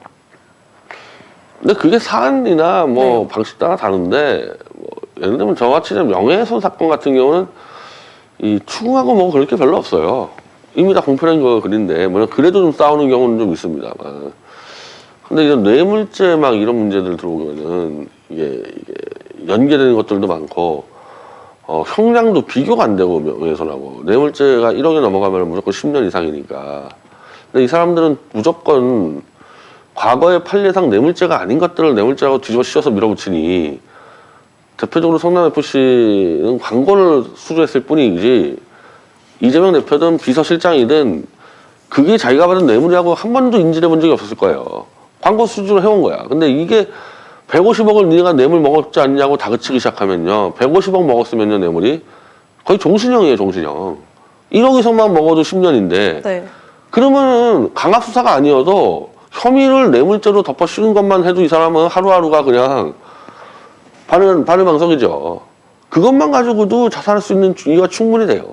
근데 그게 사안이나 네. 방식 따라 다른데, 예를 들면 저같이 명예훼손 사건 같은 경우는 이 추궁하고 뭐 그럴 게 별로 없어요. 이미 다 공표된 거 글인데, 물론 그래도 좀 싸우는 경우는 좀 있습니다. 근데 이제 뇌물죄 막 이런 문제들 들어오면은 이게 연계되는 것들도 많고, 형량도 비교가 안 되고 명예훼손하고 뇌물죄가 1억이 넘어가면 무조건 10년 이상이니까. 근데 이 사람들은 무조건 과거의 판례상 뇌물죄가 아닌 것들을 뇌물죄라고 뒤집어 씌워서 밀어붙이니, 대표적으로 성남FC는 광고를 수주했을 뿐이지 이재명 대표든 비서실장이든 그게 자기가 받은 뇌물이라고 한 번도 인지해 본 적이 없었을 거예요. 광고 수주를 해온 거야. 근데 이게 150억을 네가 뇌물 먹었지 않냐고 다그치기 시작하면요, 150억 먹었으면요, 뇌물이 거의 종신형이에요, 종신형. 1억 이상만 먹어도 10년인데 네. 그러면은 강압수사가 아니어도 혐의를 뇌물죄로 덮어 씌운 것만 해도 이 사람은 하루하루가 그냥 바늘방석이죠. 그것만 가지고도 자살할 수 있는 이유가 충분히 돼요.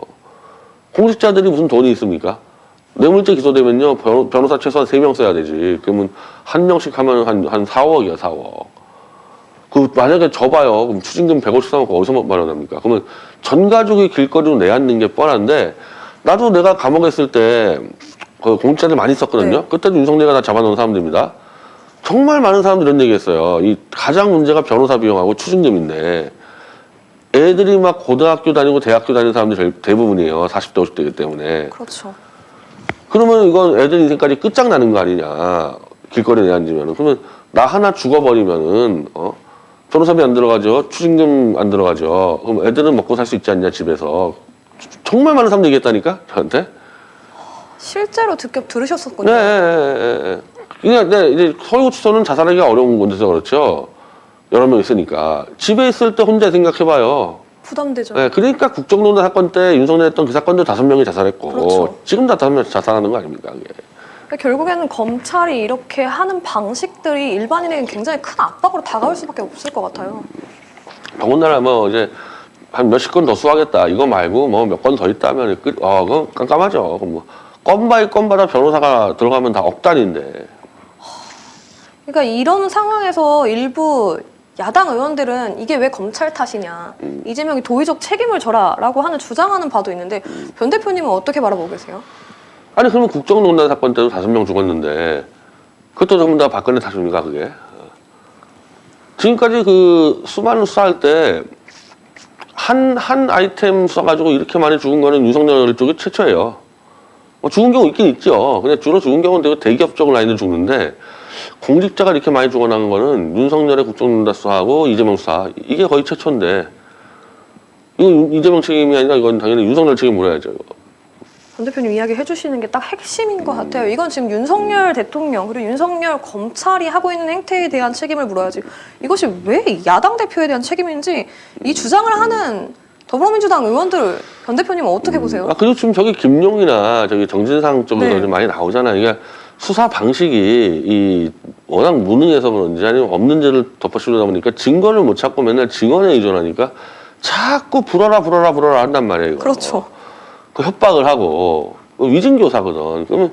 공직자들이 무슨 돈이 있습니까? 뇌물죄 기소되면요, 변호사 최소한 3명 써야 되지. 그러면 한 명씩 하면 한 4억이야, 4억. 만약에 접어요. 그럼 추징금 150억 어디서 마련합니까? 그러면 전 가족이 길거리로 내앉는 게 뻔한데, 나도 내가 감옥에 있을 때 공직자들 많이 썼거든요. 네. 그때도 윤석열이가 다 잡아놓은 사람들입니다. 정말 많은 사람들이 이런 얘기 했어요. 이 가장 문제가 변호사 비용하고 추징금인데, 애들이 막 고등학교 다니고 대학교 다니는 사람들이 대부분이에요. 40대, 50대이기 때문에. 그렇죠. 그러면 이건 애들 인생까지 끝장나는 거 아니냐. 길거리에 내앉으면. 그러면 나 하나 죽어버리면은, 변호사비 안 들어가죠. 추징금 안 들어가죠. 그럼 애들은 먹고 살 수 있지 않냐, 집에서. 정말 많은 사람들이 얘기했다니까, 저한테. 실제로 들으셨었군요. 네. 그러니까 이제 서울구치소는 자살하기가 어려운 곳에서 그렇죠. 여러 명 있으니까. 집에 있을 때 혼자 생각해봐요. 부담되죠. 네, 그러니까 국정농단 사건 때 윤석열 했던 그 사건도 5명이 자살했고 그렇죠. 지금 다 5명 자살하는 거 아닙니까? 그게. 결국에는 검찰이 이렇게 하는 방식들이 일반인에게 굉장히 큰 압박으로 다가올 수밖에 없을 것 같아요. 더군다나 뭐 이제 한 몇십 건 더 수하겠다 이거 말고 뭐 몇 건 더 있다면 그거 깜깜하죠. 뭐 건바이 건마다 변호사가 들어가면 다 억 단위인데. 그러니까 이런 상황에서 일부 야당 의원들은 이게 왜 검찰 탓이냐, 이재명이 도의적 책임을 져라라고 하는 주장하는 바도 있는데 변 대표님은 어떻게 바라보고 계세요? 아니 그러면 국정농단 사건 때도 5명 죽었는데 그것도 전부 다 박근혜 탓입니까 그게? 지금까지 그 수많은 수사할 때 한 아이템 써가지고 이렇게 많이 죽은 거는 윤석열 쪽이 최초예요. 뭐 죽은 경우 있긴 있죠. 근데 주로 죽은 경우는 되게 대기업 쪽 라인을 죽는데 공직자가 이렇게 많이 죽어나간 거는 윤석열의 국정농단 수사하고 이재명 수사 이게 거의 최초인데 이건 이재명 책임이 아니라 이건 당연히 윤석열 책임 물어야죠. 이거. 변 대표님 이야기 해주시는 게 딱 핵심인 것 같아요. 이건 지금 윤석열 대통령 그리고 윤석열 검찰이 하고 있는 행태에 대한 책임을 물어야지 이것이 왜 야당 대표에 대한 책임인지 이 주장을 하는 더불어민주당 의원들 변 대표님은 어떻게 보세요? 그리고 지금 저기 김용이나 저기 정진상 쪽에서 네. 많이 나오잖아요. 이게 수사 방식이 이 워낙 무능해서 그런지 아니면 없는 죄를 덮어씌우다 보니까 증거를 못 찾고 맨날 증언에 의존하니까 자꾸 불어라 한단 말이에요. 이거. 그렇죠. 그 협박을 하고 위증교사거든. 그러면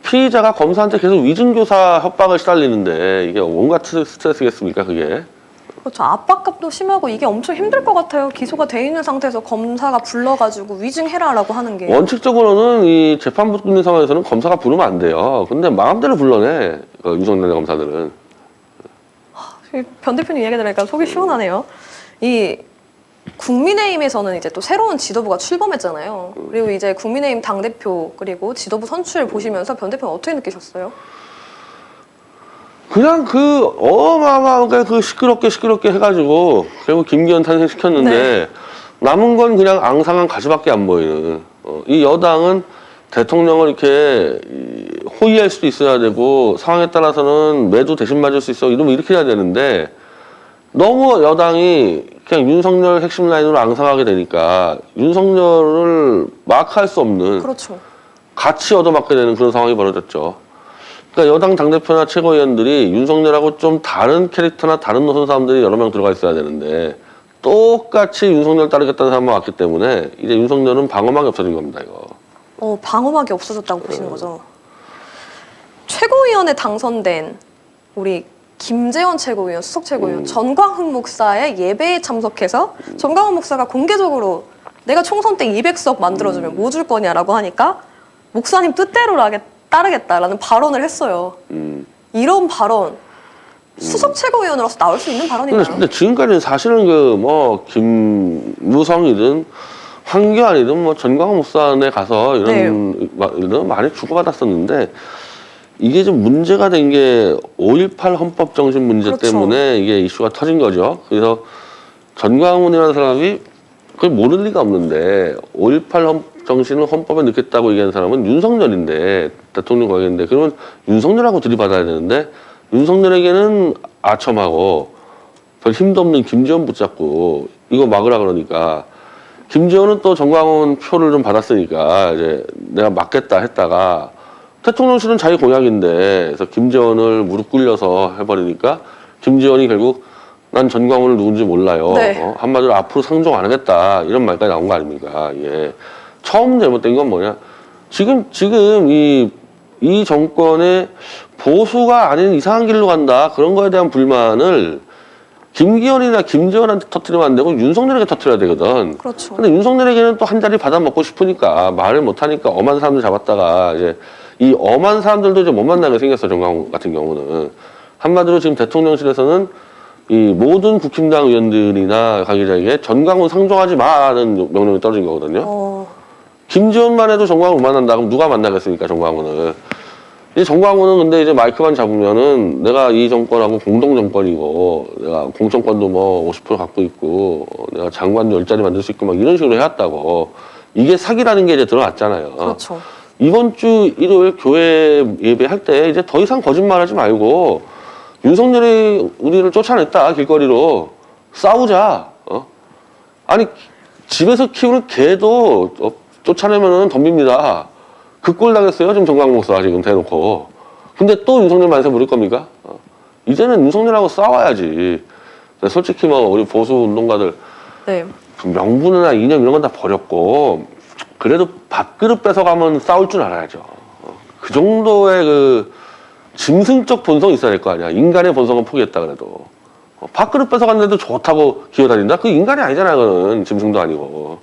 피의자가 검사한테 계속 위증교사 협박을 시달리는데 이게 온갖 스트레스겠습니까 그게? 그렇죠. 압박감도 심하고 이게 엄청 힘들 것 같아요. 기소가 돼 있는 상태에서 검사가 불러가지고 위증해라라고 하는 게. 원칙적으로는 이 재판 붙고 있는 상황에서는 검사가 부르면 안 돼요. 근데 마음대로 불러내 그 윤석열 검사들은. 변 대표님 이야기 들으니까 속이 시원하네요. 이 국민의힘에서는 이제 또 새로운 지도부가 출범했잖아요. 그리고 이제 국민의힘 당대표 그리고 지도부 선출 보시면서 변 대표는 어떻게 느끼셨어요? 그냥 그 어마어마하게 그 시끄럽게 해가지고 결국 김기현 탄생시켰는데 네. 남은 건 그냥 앙상한 가시밖에 안 보이는 이 여당은 대통령을 이렇게 호위할 수도 있어야 되고 상황에 따라서는 매도 대신 맞을 수 있어 이러면 이렇게 해야 되는데 너무 여당이 그냥 윤석열 핵심 라인으로 앙상하게 되니까 윤석열을 마크할 수 없는 그렇죠. 같이 얻어맞게 되는 그런 상황이 벌어졌죠. 그러니까 여당 당대표나 최고위원들이 윤석열하고 좀 다른 캐릭터나 다른 노선 사람들이 여러 명 들어가 있어야 되는데 똑같이 윤석열 따르겠다는 사람만 왔기 때문에 이제 윤석열은 방어막이 없어진 겁니다. 이거. 방어막이 없어졌다고 보시는 거죠. 최고위원에 당선된 우리 김재원 최고위원, 수석 최고위원, 전광훈 목사의 예배에 참석해서 전광훈 목사가 공개적으로 내가 총선 때 200석 만들어주면 뭐 줄 거냐라고 하니까 목사님 뜻대로 따르겠다라는 발언을 했어요. 이런 발언 수석 최고위원으로서 나올 수 있는 발언인가요? 근데 지금까지는 사실은 그 뭐 김무성이든 황교안이든 뭐 전광훈 목사에 가서 이런 많이 주고받았었는데 이게 좀 문제가 된 게 5.18 헌법 정신 문제 그렇죠. 때문에 이게 이슈가 터진 거죠. 그래서 전광훈이라는 사람이 그걸 모를 리가 없는데 5.18 정신을 헌법에 넣겠다고 얘기하는 사람은 윤석열인데 대통령 관계인데 그러면 윤석열하고 들이받아야 되는데 윤석열에게는 아첨하고 별 힘도 없는 김재원 붙잡고 이거 막으라 그러니까 김재원은 또 전광훈 표를 좀 받았으니까 이제 내가 막겠다 했다가 대통령실은 자기 공약인데 그래서 김재원을 무릎 꿇려서 해버리니까 김재원이 결국 난 전광훈을 누군지 몰라요. 네. 한마디로 앞으로 상종 안 하겠다 이런 말까지 나온 거 아닙니까? 예. 처음 잘못된 건 뭐냐? 지금 이 정권의 보수가 아닌 이상한 길로 간다 그런 거에 대한 불만을 김기현이나 김재원한테 터뜨리면 안 되고 윤석열에게 터뜨려야 되거든. 그렇죠. 근데 윤석열에게는 또 한 자리 받아 먹고 싶으니까 말을 못 하니까 엄한 사람들 잡았다가 이제 이 엄한 사람들도 이제 못 만나게 생겼어. 정광훈 같은 경우는 한마디로 지금 대통령실에서는 이 모든 국힘당 의원들이나 관계자에게 전광훈 상종하지 마라는 명령이 떨어진 거거든요. 김지원만 해도 전광훈 못 만난다. 그럼 누가 만나겠습니까, 전광훈을. 이 전광훈은 근데 이제 마이크만 잡으면은 내가 이 정권하고 공동 정권이고 내가 공천권도 뭐 50% 갖고 있고 내가 장관도 10자리 만들 수 있고 막 이런 식으로 해왔다고. 이게 사기라는 게 이제 드러났잖아요. 그렇죠. 이번 주 일요일 교회 예배할 때 이제 더 이상 거짓말하지 말고 윤석열이 우리를 쫓아냈다 길거리로 싸우자. 아니 집에서 키우는 개도 쫓아내면은 덤빕니다. 그 꼴 당했어요 지금 정강 목사 지금 대놓고. 근데 또 윤석열 만세 부릴 겁니까? 이제는 윤석열하고 싸워야지. 솔직히 뭐 우리 보수 운동가들 네. 명분이나 이념 이런 건 다 버렸고 그래도 밥그릇 뺏어가면 싸울 줄 알아야죠. 그 정도의 그 짐승적 본성이 있어야 될 거 아니야. 인간의 본성은 포기했다 그래도. 밥그릇 뺏어갔는데도 좋다고 기어다닌다? 그 인간이 아니잖아요. 그건 짐승도 아니고.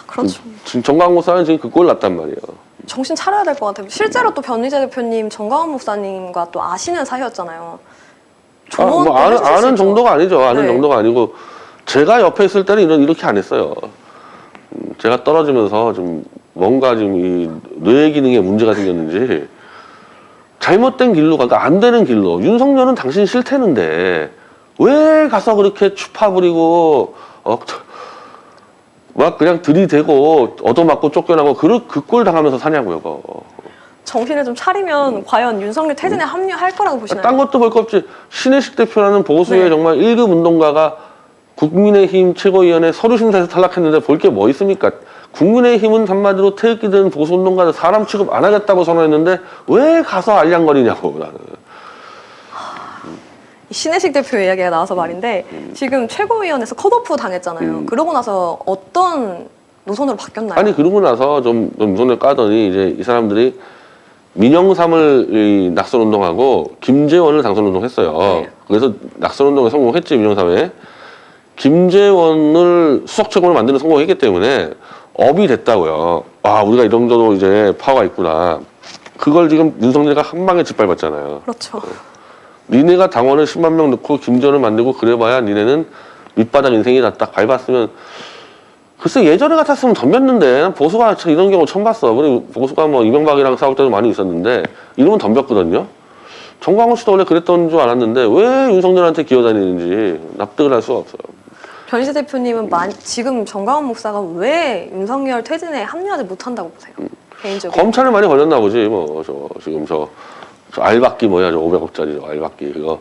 그렇죠. 지금 정광훈 목사는 지금 그 꼴 났단 말이에요. 정신 차려야 될 것 같아요. 실제로 또 변희재 대표님, 정광훈 목사님과 또 아시는 사이였잖아요. 뭐 아는 정도가 아니죠. 아는 네. 정도가 아니고 제가 옆에 있을 때는 이렇게 안 했어요. 제가 떨어지면서 좀 뭔가 좀 이 뇌 기능에 문제가 생겼는지 잘못된 길로 가니까 안 되는 길로 윤석열은 당신 싫다는데 왜 가서 그렇게 추파 부리고 막 그냥 들이대고 얻어맞고 쫓겨나고 그 꼴 당하면서 사냐고요. 그거. 정신을 좀 차리면 과연 윤석열 퇴진에 합류할 거라고 보시나요? 딴 것도 볼 거 없지. 신혜식 대표라는 보수의 네. 정말 1급 운동가가 국민의힘 최고위원회 서류 심사에서 탈락했는데 볼 게 뭐 있습니까? 국민의힘은 한마디로 태극기든 보수 운동가들 사람 취급 안 하겠다고 선언했는데 왜 가서 알량거리냐고 나는. 신혜식 대표 이야기가 나와서 말인데 지금 최고위원회에서 컷오프 당했잖아요. 그러고 나서 어떤 노선으로 바뀌었나요? 아니 그러고 나서 좀 손을 까더니 이제 이 사람들이 민영삼을 이 낙선운동하고 김재원을 당선운동했어요. 네. 그래서 낙선운동에 성공했지 민영삼에. 김재원을 수석 최고로 만드는 성공했기 때문에 업이 됐다고요. 아 우리가 이 정도로 이제 파워가 있구나. 그걸 지금 윤석열이가 한 방에 짓밟았잖아요. 그렇죠. 니네가 당원을 10만 명 넣고 김재원을 만들고 그래봐야 니네는 밑바닥 인생이다 딱 밟았으면 글쎄 예전에 같았으면 덤볐는데 보수가 이런 경우 처음 봤어. 우리 보수가 뭐 이명박이랑 싸울 때도 많이 있었는데 이러면 덤볐거든요. 정광훈 씨도 원래 그랬던 줄 알았는데 왜 윤석열한테 기어다니는지 납득을 할 수가 없어요. 변희재 대표님은 지금 정광훈 목사가 왜 윤석열 퇴진에 합류하지 못한다고 보세요? 개인적으로. 검찰에 많이 걸렸나 보지. 지금 저 알박기 뭐야 저 500억짜리 알박기 그거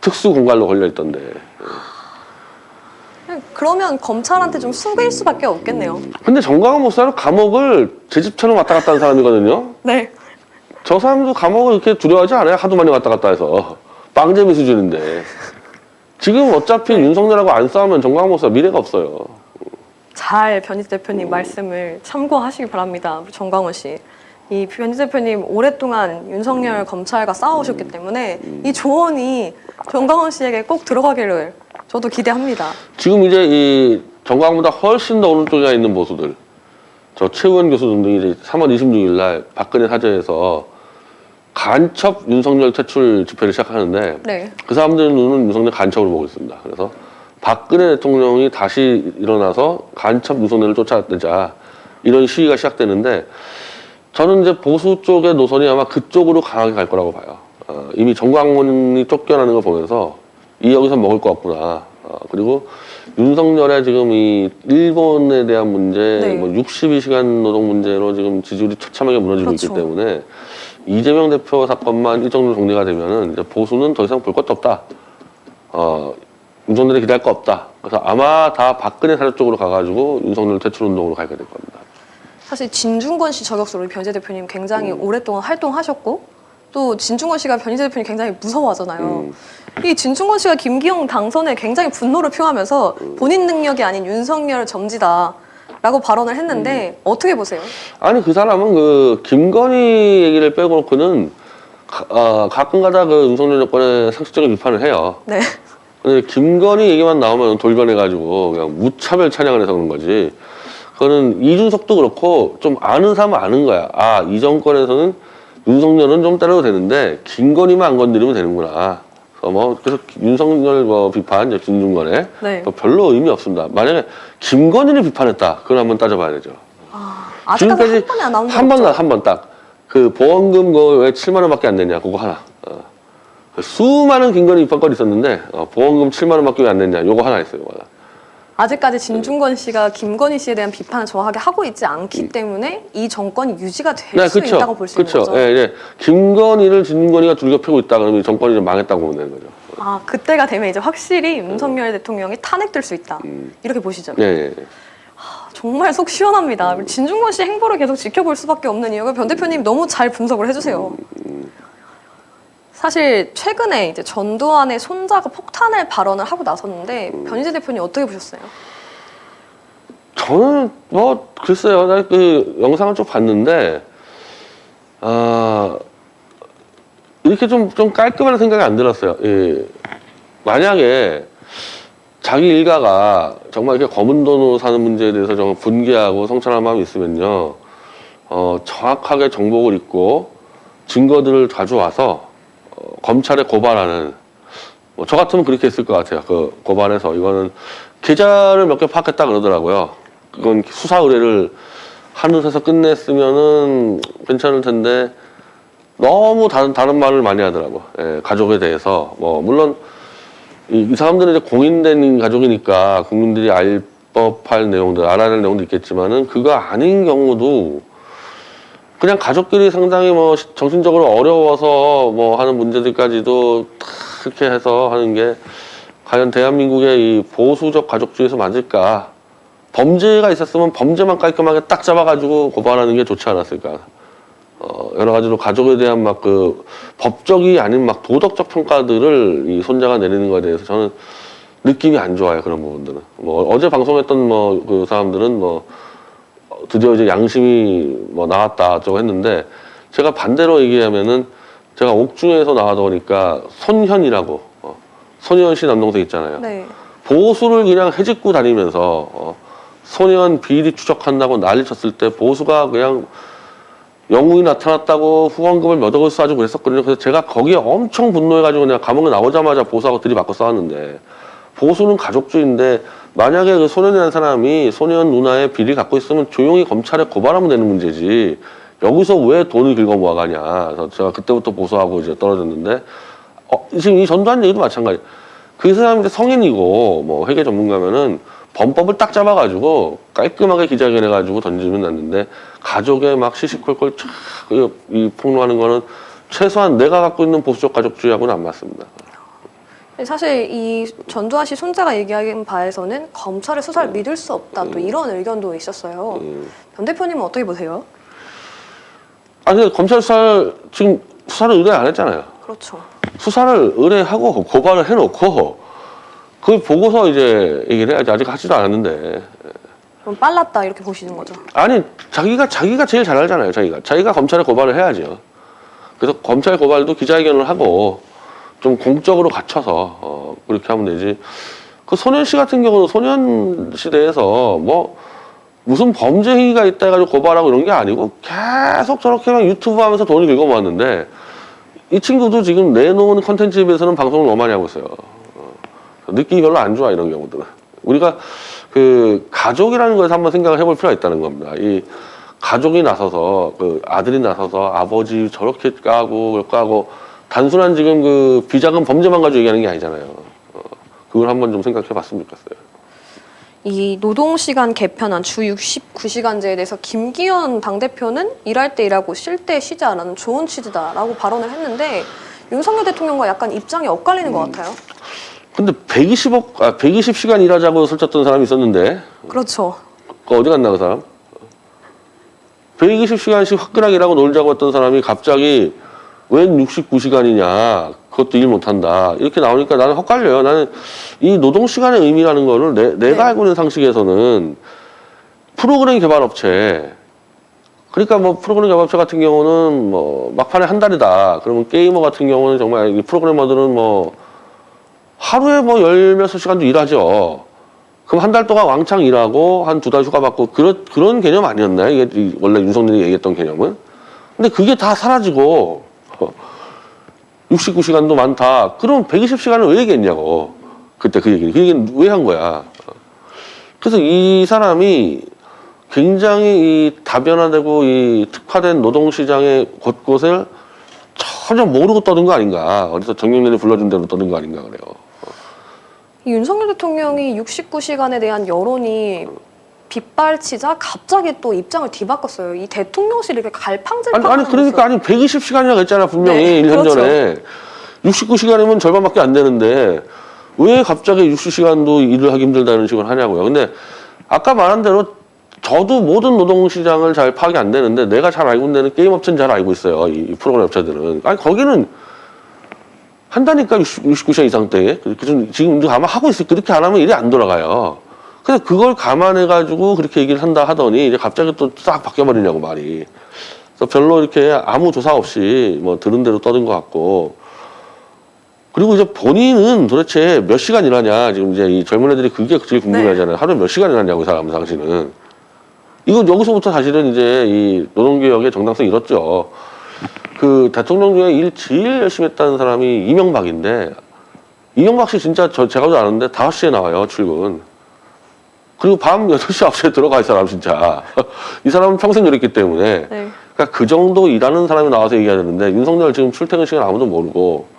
특수 공갈로 걸려 있던데. 그러면 검찰한테 좀 숙일 수밖에 없겠네요. 근데 정광훈 목사는 감옥을 제 집처럼 왔다 갔다 하는 사람이거든요. 네. 저 사람도 감옥을 이렇게 두려워하지 않아요? 하도 많이 왔다 갔다 해서. 빵재미 수준인데. 지금 어차피 윤석열하고 안 싸우면 정광훈 목사 미래가 없어요. 잘 변희재 대표님 말씀을 참고하시기 바랍니다. 우리 정광훈 씨. 이 변희재 대표님 오랫동안 윤석열 검찰과 싸우셨기 때문에 이 조언이 정광훈 씨에게 꼭 들어가기를 저도 기대합니다. 지금 이제 이 정광훈보다 훨씬 더 오른쪽에 있는 보수들. 저 최우원 교수 등등이 이제 3월 26일 날 박근혜 사저에서 간첩 윤석열 퇴출 집회를 시작하는데 네. 그 사람들 눈은 윤석열 간첩으로 보고 있습니다. 그래서 박근혜 대통령이 다시 일어나서 간첩 윤석열을 쫓아내자 이런 시위가 시작되는데 저는 이제 보수 쪽의 노선이 아마 그쪽으로 강하게 갈 거라고 봐요. 이미 정광훈이 쫓겨나는 걸 보면서 여기서 먹을 것 같구나. 그리고 윤석열의 지금 이 일본에 대한 문제, 네. 뭐 62시간 노동 문제로 지금 지지율이 처참하게 무너지고 그렇죠. 있기 때문에 이재명 대표 사건만 이 정도 정리가 되면은 이제 보수는 더 이상 볼 것도 없다. 윤석열이 기대할 거 없다. 그래서 아마 다 박근혜 사저 쪽으로 가가지고 윤석열 퇴출 운동으로 가게 될 겁니다. 사실 진중권 씨 저격수로 변희재 대표님 굉장히 오랫동안 활동하셨고 또 진중권 씨가 변희재 대표님 굉장히 무서워하잖아요. 이 진중권 씨가 김기용 당선에 굉장히 분노를 표하면서 본인 능력이 아닌 윤석열 점지다라고 발언을 했는데 어떻게 보세요? 아니 그 사람은 그 김건희 얘기를 빼고 놓고는 가끔가다 그 윤석열 정권에 상식적인 비판을 해요. 네. 근데 김건희 얘기만 나오면 돌변해가지고 그냥 무차별 찬양을 해서 그런 거지. 그거는 이준석도 그렇고 좀 아는 사람은 아는 거야. 아, 이 정권에서는 윤석열은 좀 때려도 되는데 김건희만 안 건드리면 되는구나. 그래서 윤석열 비판, 진중권에 네. 별로 의미 없습니다. 만약에 김건희를 비판했다, 그걸 한번 따져봐야 되죠. 아직까지 한 번에 안 나온 적 없죠? 한 번 딱. 그 보험금 왜 7만 원밖에 안 냈냐, 그거 하나. 수많은 김건희 비판거리 있었는데 보험금 7만 원밖에 왜 안 냈냐, 요거 하나 있어요. 요거 하나. 아직까지 진중권 씨가 김건희 씨에 대한 비판을 정확하게 하고 있지 않기 때문에 이 정권이 유지가 될 수 있다고 볼 수 있는 거죠. 예, 예. 김건희를 진중권이가 둘겨 패고 있다 그러면 이 정권이 좀 망했다고 보면 되는 거죠. 아, 그때가 되면 이제 확실히 윤석열 대통령이 탄핵될 수 있다. 이렇게 보시죠. 예. 정말 속 시원합니다. 진중권 씨 행보를 계속 지켜볼 수밖에 없는 이유가 변 대표님 너무 잘 분석을 해주세요. 사실 최근에 이제 전두환의 손자가 폭탄을 발언을 하고 나섰는데 변희재 대표님 어떻게 보셨어요? 저는 뭐 글쎄요, 나 그 영상을 쭉 봤는데 이렇게 좀 깔끔한 생각이 안 들었어요. 예. 만약에 자기 일가가 정말 이렇게 검은 돈으로 사는 문제에 대해서 정말 분개하고 성찰한 마음이 있으면요, 정확하게 정보를 읽고 증거들을 가져와서 검찰에 고발하는, 뭐 저 같으면 그렇게 했을 것 같아요. 그 고발해서 이거는 계좌를 몇 개 파악했다 그러더라고요. 그건 수사 의뢰를 하늘에서 끝냈으면은 괜찮을 텐데 너무 다른 말을 많이 하더라고. 예, 가족에 대해서. 뭐 물론 이 사람들은 이제 공인된 가족이니까 국민들이 알 법할 내용들, 알아야 할 내용도 있겠지만은 그거 아닌 경우도 그냥 가족끼리 상당히 뭐 정신적으로 어려워서 뭐 하는 문제들까지도 그렇게 해서 하는 게 과연 대한민국의 이 보수적 가족주의에서 맞을까? 범죄가 있었으면 범죄만 깔끔하게 딱 잡아가지고 고발하는 게 좋지 않았을까? 여러 가지로 가족에 대한 막 그 법적이 아닌 막 도덕적 평가들을 이 손자가 내리는 거에 대해서 저는 느낌이 안 좋아요. 그런 부분들은. 뭐 어제 방송했던 뭐 그 사람들은 뭐 드디어 이제 양심이 뭐 나왔다 저거 했는데, 제가 반대로 얘기하면은 제가 옥중에서 나와다 보니까 손현이라고 손혜원 씨 남동생 있잖아요. 네. 보수를 그냥 해집고 다니면서 손혜원 비리 추적한다고 난리 쳤을 때 보수가 그냥 영웅이 나타났다고 후원금을 몇 억을 쏴주고 그랬었거든요. 그래서 제가 거기에 엄청 분노해가지고 그냥 감옥에 나오자마자 보수하고 들이받고 싸웠는데, 보수는 가족주의인데 만약에 그 손혜원이라는 사람이 손혜원 누나의 비리 갖고 있으면 조용히 검찰에 고발하면 되는 문제지 여기서 왜 돈을 긁어 모아가냐. 그래서 제가 그때부터 보수하고 이제 떨어졌는데, 지금 이 전두환 얘기도 마찬가지. 그 사람이 이제 성인이고 뭐 회계 전문가면은 범법을 딱 잡아가지고 깔끔하게 기자회견해가지고 던지면 낫는데, 가족에 막 시시콜콜 이 폭로하는 거는 최소한 내가 갖고 있는 보수적 가족주의하고는 안 맞습니다. 사실 이 전두환 씨 손자가 얘기한 바에서는 검찰의 수사를 믿을 수 없다, 또 이런 의견도 있었어요. 변 대표님은 어떻게 보세요? 아니, 검찰 지금 수사를 의뢰 안 했잖아요. 그렇죠. 수사를 의뢰하고 고발을 해놓고 그걸 보고서 이제 얘기를 해야지. 아직 하지도 않았는데. 그럼 빨랐다 이렇게 보시는 거죠? 아니, 자기가 제일 잘 알잖아요. 자기가 검찰에 고발을 해야죠. 그래서 검찰 고발도 기자회견을 하고 좀 공적으로 갖춰서 그렇게 하면 되지. 그 손현 씨 같은 경우는 손현 씨 대해서 뭐 무슨 범죄 행위가 있다 해가지고 고발하고 이런 게 아니고 계속 저렇게만 유튜브 하면서 돈을 긁어 모았는데, 이 친구도 지금 내놓은 컨텐츠에 비해서는 방송을 너무 많이 하고 있어요. 느낌이 별로 안 좋아, 이런 경우들은. 우리가 그 가족이라는 것에서 한번 생각을 해볼 필요가 있다는 겁니다. 이 가족이 나서서, 그 아들이 나서서 아버지 저렇게 까고 단순한 지금 그 비자금 범죄만 가지고 얘기하는 게 아니잖아요. 그걸 한번 좀 생각해 봤으면 좋겠어요. 이 노동시간 개편안 주 69시간제에 대해서 김기현 당대표는 일할 때 일하고 쉴 때 쉬지 않는 좋은 취지다라고 발언을 했는데, 윤석열 대통령과 약간 입장이 엇갈리는 것 같아요. 근데 120시간 일하자고 설쳤던 사람이 있었는데. 그렇죠. 그 어디 갔나, 그 사람? 120시간씩 화끈하게 일하고 놀자고 했던 사람이 갑자기 웬 69시간이냐, 그것도 일 못한다, 이렇게 나오니까 나는 헛갈려요. 나는 이 노동시간의 의미라는 거를 내가 알고 있는 상식에서는 프로그램 개발업체, 그러니까 뭐 프로그램 개발업체 같은 경우는 뭐 막판에 한 달이다. 그러면 게이머 같은 경우는 정말 이 프로그래머들은 뭐 하루에 뭐 10몇 시간도 일하죠. 그럼 한 달 동안 왕창 일하고 한 2달 휴가 받고 그런 개념 아니었나요? 이게 원래 윤석열이 얘기했던 개념은? 근데 그게 다 사라지고 69시간도 많다. 그럼 120시간을 왜 얘기했냐고. 그때 그 얘기는 왜 한 거야. 그래서 이 사람이 굉장히 이 다변화되고 이 특화된 노동시장의 곳곳을 전혀 모르고 떠든 거 아닌가. 어디서 정경련이 불러준 대로 떠든 거 아닌가 그래요. 이 윤석열 대통령이 69시간에 대한 여론이 빗발치자 갑자기 또 입장을 뒤바꿨어요. 이 대통령실이 이렇게 갈팡질팡. 아니 그러니까 120시간이라고 했잖아, 분명히. 네, 1년 그렇죠. 전에. 69시간이면 절반밖에 안 되는데 왜 갑자기 60시간도 일을 하기 힘들다는 식으로 하냐고요. 근데 아까 말한 대로 저도 모든 노동시장을 잘 파악이 안 되는데 내가 잘 알고 있는 데는 게임 업체는 잘 알고 있어요. 이 프로그램 업체들은. 아니 거기는 한다니까 69시간 이상대. 지금 아마 하고 있어요. 그렇게 안 하면 일이 안 돌아가요. 그래서 그걸 감안해가지고 그렇게 얘기를 한다 하더니 이제 갑자기 또 싹 바뀌어버리냐고 말이. 그래서 별로 이렇게 아무 조사 없이 뭐 들은 대로 떠든 것 같고. 그리고 이제 본인은 도대체 몇 시간 일하냐. 지금 이제 이 젊은 애들이 그게 제일 궁금해하잖아요. 하루에 몇 시간 일하냐고, 이 사람 당신은. 이건 여기서부터 사실은 이제 이 노동개혁의 정당성이 잃었죠. 그 대통령 중에 일 제일 열심히 했다는 사람이 이명박인데, 이명박 씨 진짜 제가 도 아는데 5시에 나와요, 출근. 그리고 밤 8시, 9시에 들어가, 이 사람 진짜. 이 사람은 평생 그랬기 때문에. 네. 그러니까 그 정도 일하는 사람이 나와서 얘기해야 되는데, 윤석열 지금 출퇴근 시간 아무도 모르고,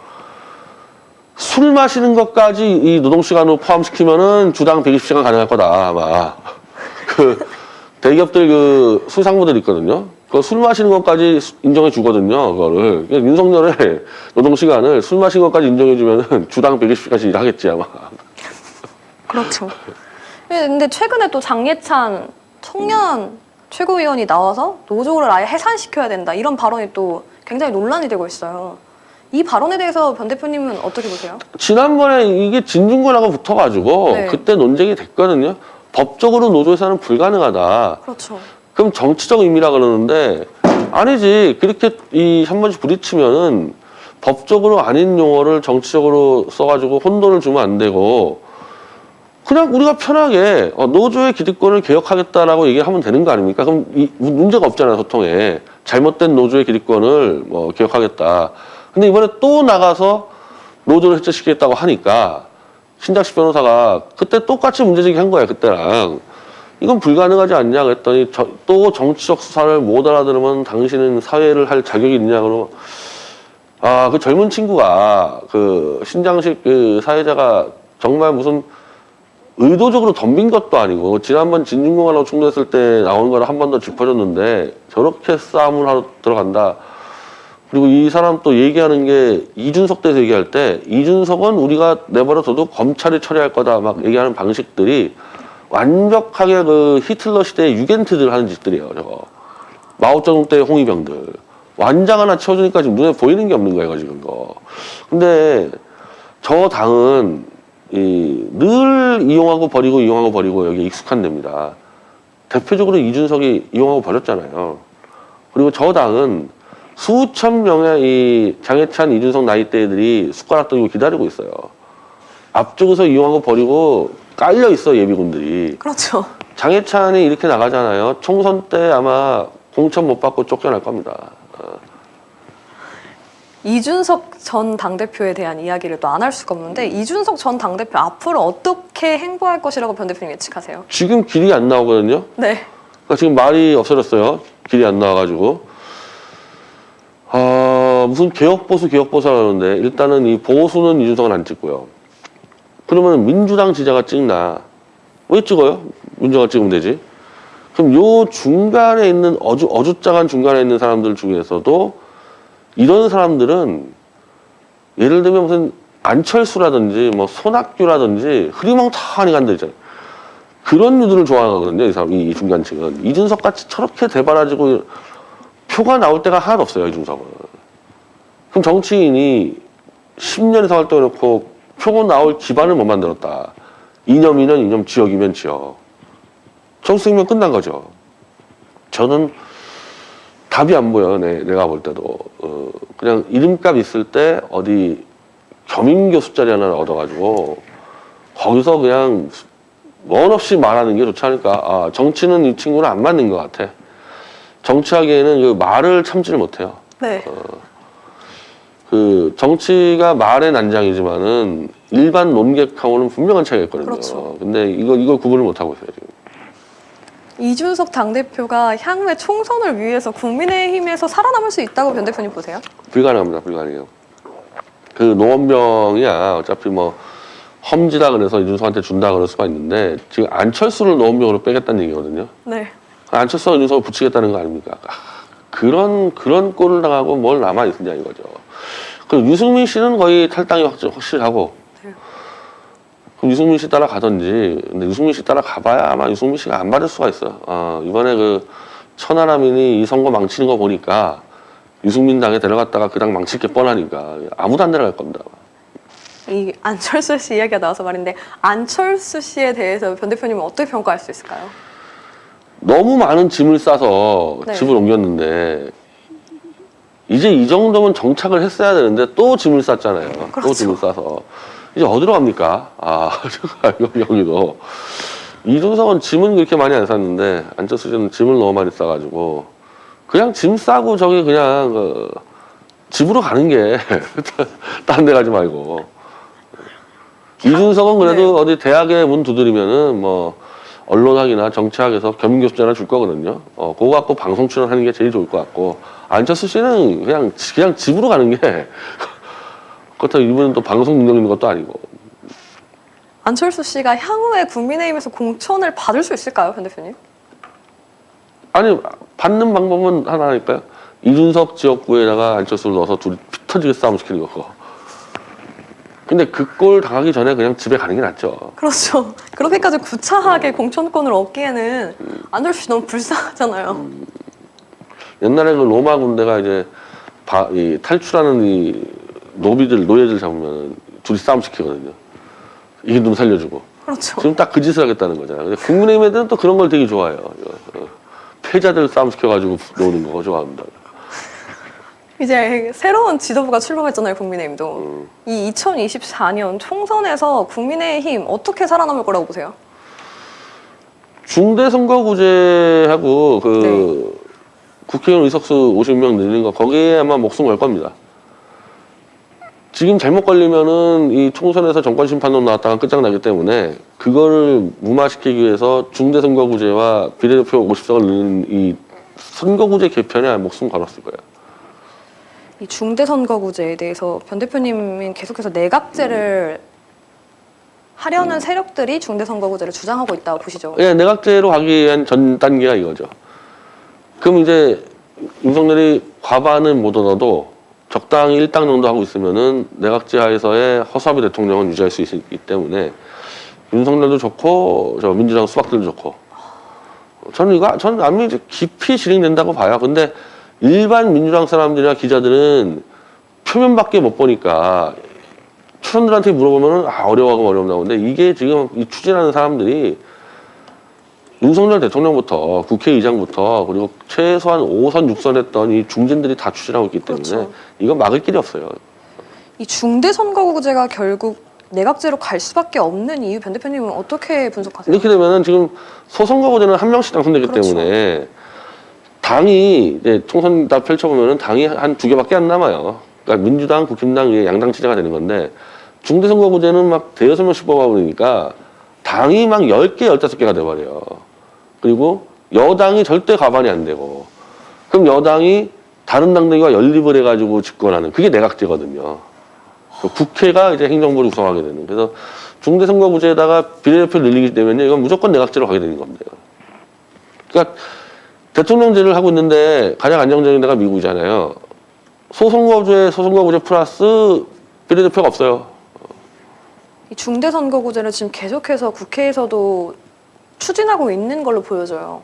술 마시는 것까지 이 노동시간으로 포함시키면은 주당 120시간 가능할 거다, 아마. 대기업들 그 수상무들 있거든요. 그 술 마시는 것까지 인정해 주거든요, 그거를. 그러니까 윤석열의 노동시간을 술 마시는 것까지 인정해 주면은 주당 120시간씩 일하겠지, 아마. 그렇죠. 근데 최근에 또 장예찬 청년 최고위원이 나와서 노조를 아예 해산시켜야 된다. 이런 발언이 또 굉장히 논란이 되고 있어요. 이 발언에 대해서 변 대표님은 어떻게 보세요? 지난번에 이게 진중권하고 붙어가지고 네. 그때 논쟁이 됐거든요. 법적으로 노조에서는 불가능하다. 그렇죠. 그럼 정치적 의미라 그러는데 아니지. 그렇게 한 번씩 부딪히면은 법적으로 아닌 용어를 정치적으로 써가지고 혼돈을 주면 안 되고 그냥 우리가 편하게 노조의 기득권을 개혁하겠다라고 얘기하면 되는 거 아닙니까? 그럼 문제가 없잖아요, 소통에. 잘못된 노조의 기득권을 뭐 개혁하겠다. 근데 이번에 또 나가서 노조를 해체시키겠다고 하니까 신장식 변호사가 그때 똑같이 문제제기한 거예요, 그때랑. 이건 불가능하지 않냐 그랬더니 또 정치적 수사를 못 알아들으면 당신은 사회를 할 자격이 있냐 그러면 그 젊은 친구가 그 신장식 그 사회자가 정말 무슨 의도적으로 덤빈 것도 아니고 지난번 진중권하고 충돌했을 때 나온 거를 한 번 더 짚어줬는데 저렇게 싸움을 하러 들어간다. 그리고 이 사람 또 얘기하는 게 이준석 대해서 얘기할 때 이준석은 우리가 내버려둬도 검찰이 처리할 거다 막 얘기하는 방식들이 완벽하게 그 히틀러 시대의 유겐트들 하는 짓들이에요, 저거. 마오쩌둥 때의 홍위병들. 완장 하나 채워주니까 지금 눈에 보이는 게 없는 거예요, 지금 거. 근데 저 당은 늘 이용하고 버리고 이용하고 버리고 여기 익숙한 데입니다. 대표적으로 이준석이 이용하고 버렸잖아요. 그리고 저 당은 수천 명의 이 장해찬, 이준석 나이대들이 숟가락 들고 기다리고 있어요. 앞쪽에서 이용하고 버리고 깔려 있어, 예비군들이. 그렇죠. 장해찬이 이렇게 나가잖아요. 총선 때 아마 공천 못 받고 쫓겨날 겁니다. 이준석 전 당대표에 대한 이야기를 또 안 할 수가 없는데 이준석 전 당대표 앞으로 어떻게 행보할 것이라고 변 대표님 예측하세요? 지금 길이 안 나오거든요. 네. 그러니까 지금 말이 없어졌어요. 길이 안 나와가지고. 무슨 개혁보수 하는데 일단은 이 보수는 이준석은 안 찍고요. 그러면 민주당 지지자가 찍나? 왜 찍어요? 민주당가 찍으면 되지. 그럼 요 중간에 있는 어주짱한 중간에 있는 사람들 중에서도 이런 사람들은 예를 들면 무슨 안철수라든지 뭐 손학규라든지 흐리멍텅하니 간다 있잖아요. 그런 유들을 좋아하거든요. 이 사람, 이 중간층은. 이준석 같이 저렇게 대바라지고 표가 나올 때가 하나도 없어요. 이준석은. 그럼 정치인이 10년 이상 활동해놓고 표가 나올 기반을 못 만들었다. 이념이면 이념, 지역이면 지역. 정치생명 끝난 거죠. 저는 답이 안 보여. 내가 볼 때도. 그냥 이름값 있을 때 어디 겸임교 숫자리 하나 얻어가지고 거기서 그냥 원 없이 말하는 게 좋지 않을까. 정치는 이 친구는 안 맞는 것 같아. 정치하기에는 그 말을 참지를 못해요. 네. 그 정치가 말의 난장이지만은 일반 논객하고는 분명한 차이가 있거든요. 그렇죠. 근데 이걸 구분을 못 하고 있어요 지금. 이준석 당대표가 향후에 총선을 위해서 국민의힘에서 살아남을 수 있다고 변 대표님 보세요? 불가능합니다. 불가능해요. 그 노원병이야 어차피 뭐 험지다 그래서 이준석한테 준다 그럴 수가 있는데 지금 안철수를 노원병으로 빼겠다는 얘기거든요. 네. 안철수가 이준석을 붙이겠다는 거 아닙니까? 그런 꼴을 당하고 뭘 남아 있느냐 이거죠. 그 유승민 씨는 거의 탈당이 확실하고 네. 그럼 유승민 씨 따라가든지. 근데 유승민 씨 따라가봐야 아마 유승민 씨가 안 받을 수가 있어요. 이번에 그 천하람인이 이 선거 망치는 거 보니까 유승민 당에 데려갔다가 그 당 망칠 게 뻔하니까 아무도 안 데려갈 겁니다. 이 안철수 씨 이야기가 나와서 말인데 안철수 씨에 대해서 변 대표님은 어떻게 평가할 수 있을까요? 너무 많은 짐을 싸서 네. 집을 옮겼는데 이제 이 정도면 정착을 했어야 되는데 또 짐을 쌌잖아요. 그렇죠. 또 짐을 싸서 이제 어디로 갑니까? 여기도 이준석은 짐은 그렇게 많이 안 쌌는데 안철수 씨는 짐을 너무 많이 싸가지고 그냥 짐 싸고 저기 그냥 집으로 가는 게 딴 데 가지 말고. 이준석은 그래도 어디 대학에 문 두드리면은 뭐 언론학이나 정치학에서 겸임교수자나 줄 거거든요. 그거 갖고 방송 출연하는 게 제일 좋을 것 같고 안철수 씨는 그냥 집으로 가는 게 그렇다고 이분은 또 방송 능력 있는 것도 아니고. 안철수 씨가 향후에 국민의힘에서 공천을 받을 수 있을까요, 변 대표님? 아니 받는 방법은 하나니까요. 이준석 지역구에다가 안철수를 넣어서 둘이 피 터지게 싸움 시키는 거고. 근데 그 꼴 당하기 전에 그냥 집에 가는 게 낫죠. 그렇죠. 그렇게까지 구차하게 공천권을 얻기에는 안철수 씨 너무 불쌍하잖아요. 옛날에 그 로마 군대가 이제 이 탈출하는 이 노예들 잡으면 둘이 싸움 시키거든요. 이긴 놈 살려주고. 그렇죠. 지금 딱 그 짓을 하겠다는 거잖아요. 근데 국민의힘 애들은 또 그런 걸 되게 좋아해요. 패자들 싸움 시켜가지고 노는 거 좋아합니다. 이제 새로운 지도부가 출범했잖아요, 국민의힘도. 이 2024년 총선에서 국민의힘 어떻게 살아남을 거라고 보세요? 중대선거구제하고 국회의원 의석수 50명 늘리는 거 거기에 아마 목숨 걸 겁니다. 지금 잘못 걸리면은 이 총선에서 정권심판론 나왔다가 끝장나기 때문에 그거를 무마시키기 위해서 중대선거구제와 비례대표 50석을 늘리는 이 선거구제 개편에 목숨 걸었을 거예요. 이 중대선거구제에 대해서 변 대표님은 계속해서 내각제를 하려는 세력들이 중대선거구제를 주장하고 있다고 보시죠? 예, 내각제로 가기 위한 전 단계가 이거죠. 그럼 이제 윤석열이 과반은 못 얻어도 적당히 1당 정도 하고 있으면은 내각제 하에서의 허수아비 대통령은 유지할 수 있기 때문에 윤석열도 좋고 저 민주당 수박들도 좋고 저는 아무리 깊이 진행된다고 봐요. 근데 일반 민주당 사람들이나 기자들은 표면밖에 못 보니까 초선들한테 물어보면은 어려워하고 어렵다고. 근데 이게 지금 이 추진하는 사람들이 윤석열 대통령부터 국회의장부터 그리고 최소한 5선, 6선 했던 이 중진들이 다 추진하고 있기 때문에 그렇죠. 이건 막을 길이 없어요. 이 중대선거구제가 결국 내각제로 갈 수밖에 없는 이유 변 대표님은 어떻게 분석하세요? 이렇게 되면은 지금 소선거구제는 한 명씩 당선되기 그렇죠. 때문에 당이 이제 총선 다 펼쳐보면은 당이 한 2개밖에 안 남아요. 그러니까 민주당, 국힘당 양당 체제가 되는 건데 중대선거구제는 막 대여섯 명씩 뽑아버리니까 당이 막 10개, 15개가 돼버려요. 그리고 여당이 절대 과반이 안 되고 그럼 여당이 다른 당들과 연립을 해가지고 집권하는 그게 내각제거든요. 국회가 이제 행정부를 구성하게 되는. 그래서 중대선거구제에다가 비례대표를 늘리기 때문에 이건 무조건 내각제로 가게 되는 겁니다. 그러니까 대통령제를 하고 있는데 가장 안정적인 데가 미국이잖아요. 소선거구제 플러스 비례대표가 없어요. 이 중대선거구제를 지금 계속해서 국회에서도 추진하고 있는 걸로 보여져요.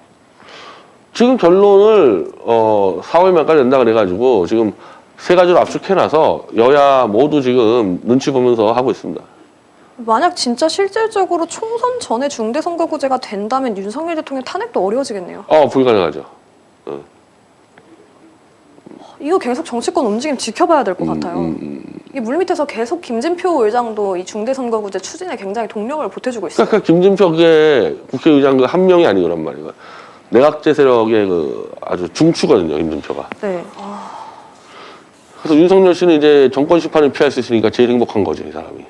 지금 결론을 4월 말까지 낸다 그래가지고 지금 3가지로 압축해놔서 여야 모두 지금 눈치 보면서 하고 있습니다. 만약 진짜 실질적으로 총선 전에 중대선거구제가 된다면 윤석열 대통령 탄핵도 어려워지겠네요. 불가능하죠. 이거 계속 정치권 움직임 지켜봐야 될 것 같아요. 이 물밑에서 계속 김진표 의장도 이 중대선거구제 추진에 굉장히 동력을 보태주고 있어요. 그러니까 김진표 국회의장 그 한 명이 아니란 말이에요. 내각제 세력의 아주 중추거든요, 김진표가. 네. 그래서 윤석열 씨는 이제 정권 심판을 피할 수 있으니까 제일 행복한 거죠, 이 사람이.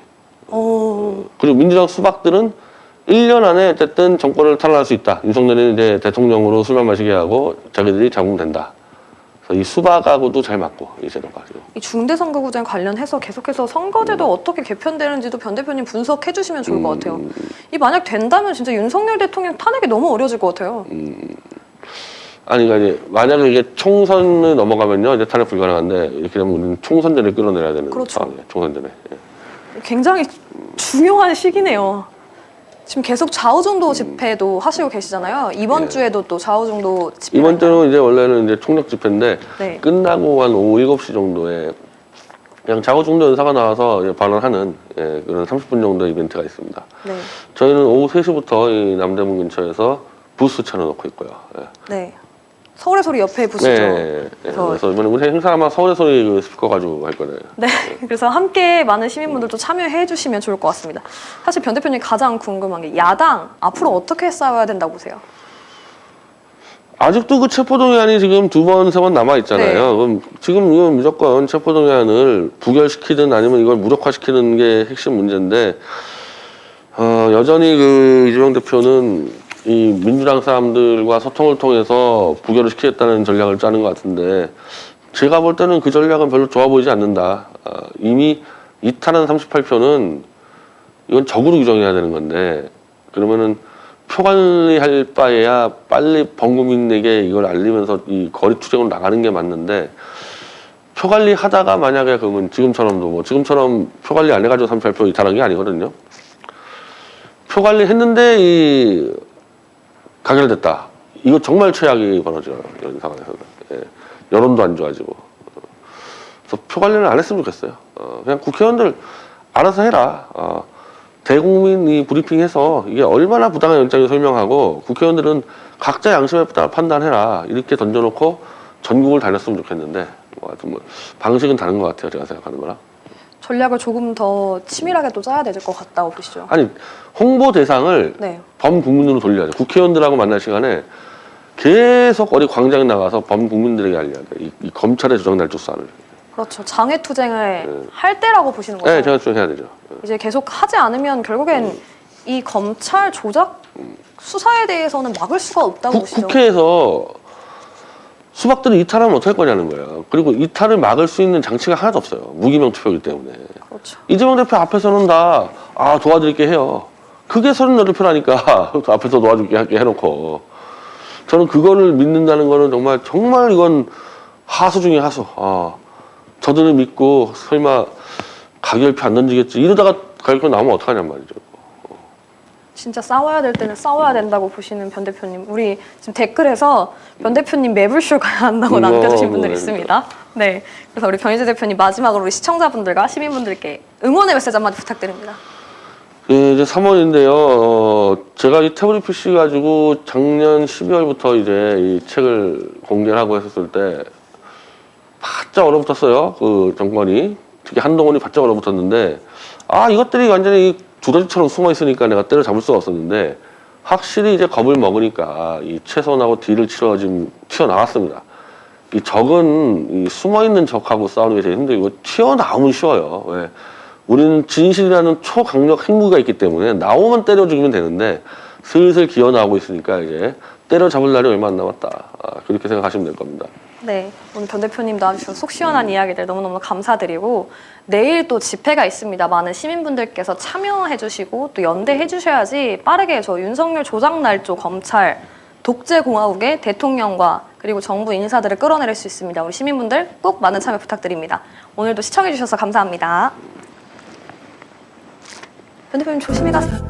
그리고 민주당 수박들은 1년 안에 어쨌든 정권을 탈환할 수 있다. 윤석열이 이제 대통령으로 술만 마시게 하고 자기들이 잡으면 된다. 그래서 이 수박하고도 잘 맞고, 이 제도가. 이 중대선거구제 관련해서 계속해서 선거제도 어떻게 개편되는지도 변 대표님 분석해 주시면 좋을 것 같아요. 이 만약 된다면 진짜 윤석열 대통령 탄핵이 너무 어려워질 것 같아요. 아니, 그러니까 이제 만약에 이게 총선을 넘어가면요, 이제 탄핵 불가능한데 이렇게 되면 우리는 총선 전에 끌어내야 되는 그렇죠. 상황이에요. 총선 전에. 예. 굉장히 중요한 시기네요. 지금 계속 좌우중도 집회도 하시고 계시잖아요. 이번 예. 주에도 또 좌우중도 집회. 이번 주는 이제 원래는 이제 총력 집회인데 네. 끝나고 한 오후 7시 정도에 그냥 자구중도 연사가 나와서 이제 발언하는 예, 그런 30분 정도 이벤트가 있습니다. 네. 저희는 오후 3시부터 이 남대문 근처에서 부스 차려놓고 있고요. 예. 네. 서울의 소리 옆에 부시죠. 네. 그래서 이번에 우리 행사 아마 서울의 소리 그 스피커 가지고 할 거예요. 네. 그래서 함께 많은 시민분들도 참여해 주시면 좋을 것 같습니다. 사실 변 대표님 가장 궁금한 게 야당 앞으로 어떻게 싸워야 된다고 보세요? 아직도 그 체포동의안이 지금 2번, 3번 남아 있잖아요. 네. 그럼 지금 이건 무조건 체포동의안을 부결시키든 아니면 이걸 무력화시키는 게 핵심 문제인데, 여전히 그 이재명 대표는 이 민주당 사람들과 소통을 통해서 부결을 시키겠다는 전략을 짜는 것 같은데, 제가 볼 때는 그 전략은 별로 좋아 보이지 않는다. 이미 이탈한 38표는 이건 적으로 규정해야 되는 건데, 그러면은 표 관리할 바에야 빨리 범국민에게 이걸 알리면서 이 거리 투쟁으로 나가는 게 맞는데, 표 관리 하다가 만약에 그러면 지금처럼도 뭐 지금처럼 표 관리 안 해가지고 38표 이탈한 게 아니거든요. 표 관리 했는데 이 가결됐다. 이거 정말 최악이 벌어져요. 이런 상황에서는. 예. 여론도 안 좋아지고. 그래서 표 관리를 안 했으면 좋겠어요. 그냥 국회의원들 알아서 해라. 대국민이 브리핑해서 이게 얼마나 부당한 연장을 설명하고 국회의원들은 각자 양심에 따라 판단해라. 이렇게 던져놓고 전국을 다녔으면 좋겠는데 뭐 하여튼 뭐 방식은 다른 것 같아요. 제가 생각하는 거랑. 전략을 조금 더 치밀하게 또 짜야 될 것 같다고 보시죠? 아니 홍보 대상을 네. 범국민으로 돌려야 돼. 국회의원들하고 만날 시간에 계속 어디 광장에 나가서 범국민들에게 알려야 돼. 이 검찰의 조작 날조사를. 그렇죠. 장외투쟁을 할 때라고 보시는 거죠? 네, 제가 좀 해야 되죠. 이제 계속 하지 않으면 결국엔 이 검찰 조작 수사에 대해서는 막을 수가 없다고 보시죠? 국회에서 수박들이 이탈하면 어떡할 거냐는 거예요. 그리고 이탈을 막을 수 있는 장치가 하나도 없어요. 무기명 투표이기 때문에. 그렇죠. 이재명 대표 앞에서는 다 도와드릴게 해요. 그게 38표라니까 앞에서 도와줄게 할게 해놓고. 저는 그거를 믿는다는 거는 정말 이건 하수 중에 하수. 저들을 믿고 설마 가결표 안 던지겠지 이러다가 가결표 나오면 어떡하냔 말이죠. 진짜 싸워야 될 때는 싸워야 된다고 보시는 변 대표님. 우리 지금 댓글에서 변 대표님 매불쇼 가야 한다고 남겨주신 분들이 있습니다. 네. 그래서 우리 변희재 대표님 마지막으로 우리 시청자분들과 시민분들께 응원의 메시지 한마디 부탁드립니다. 예, 이제 3월인데요. 제가 이 태블릿 PC 가지고 작년 12월부터 이제 이 책을 공개를 하고 했었을 때 바짝 얼어붙었어요. 그 정권이. 특히 한동훈이 바짝 얼어붙었는데 이것들이 완전히 두더지처럼 숨어 있으니까 내가 때려잡을 수가 없었는데 확실히 이제 겁을 먹으니까 이 최선하고 뒤를 치러 지금 튀어나왔습니다. 이 적은 이 숨어 있는 적하고 싸우는 게 제일 힘들고 튀어나오면 쉬워요. 왜? 우리는 진실이라는 초강력 핵무기가 있기 때문에 나오면 때려 죽이면 되는데 슬슬 기어 나오고 있으니까 이제 때려잡을 날이 얼마 안 남았다. 그렇게 생각하시면 될 겁니다. 네, 오늘 변 대표님 나와주셔서 속 시원한 이야기들 너무너무 감사드리고 내일 또 집회가 있습니다. 많은 시민분들께서 참여해 주시고 또 연대해 주셔야지 빠르게 저 윤석열 조작날조 검찰 독재공화국의 대통령과 그리고 정부 인사들을 끌어내릴 수 있습니다. 우리 시민분들 꼭 많은 참여 부탁드립니다. 오늘도 시청해 주셔서 감사합니다. 변 대표님 조심히 가세요.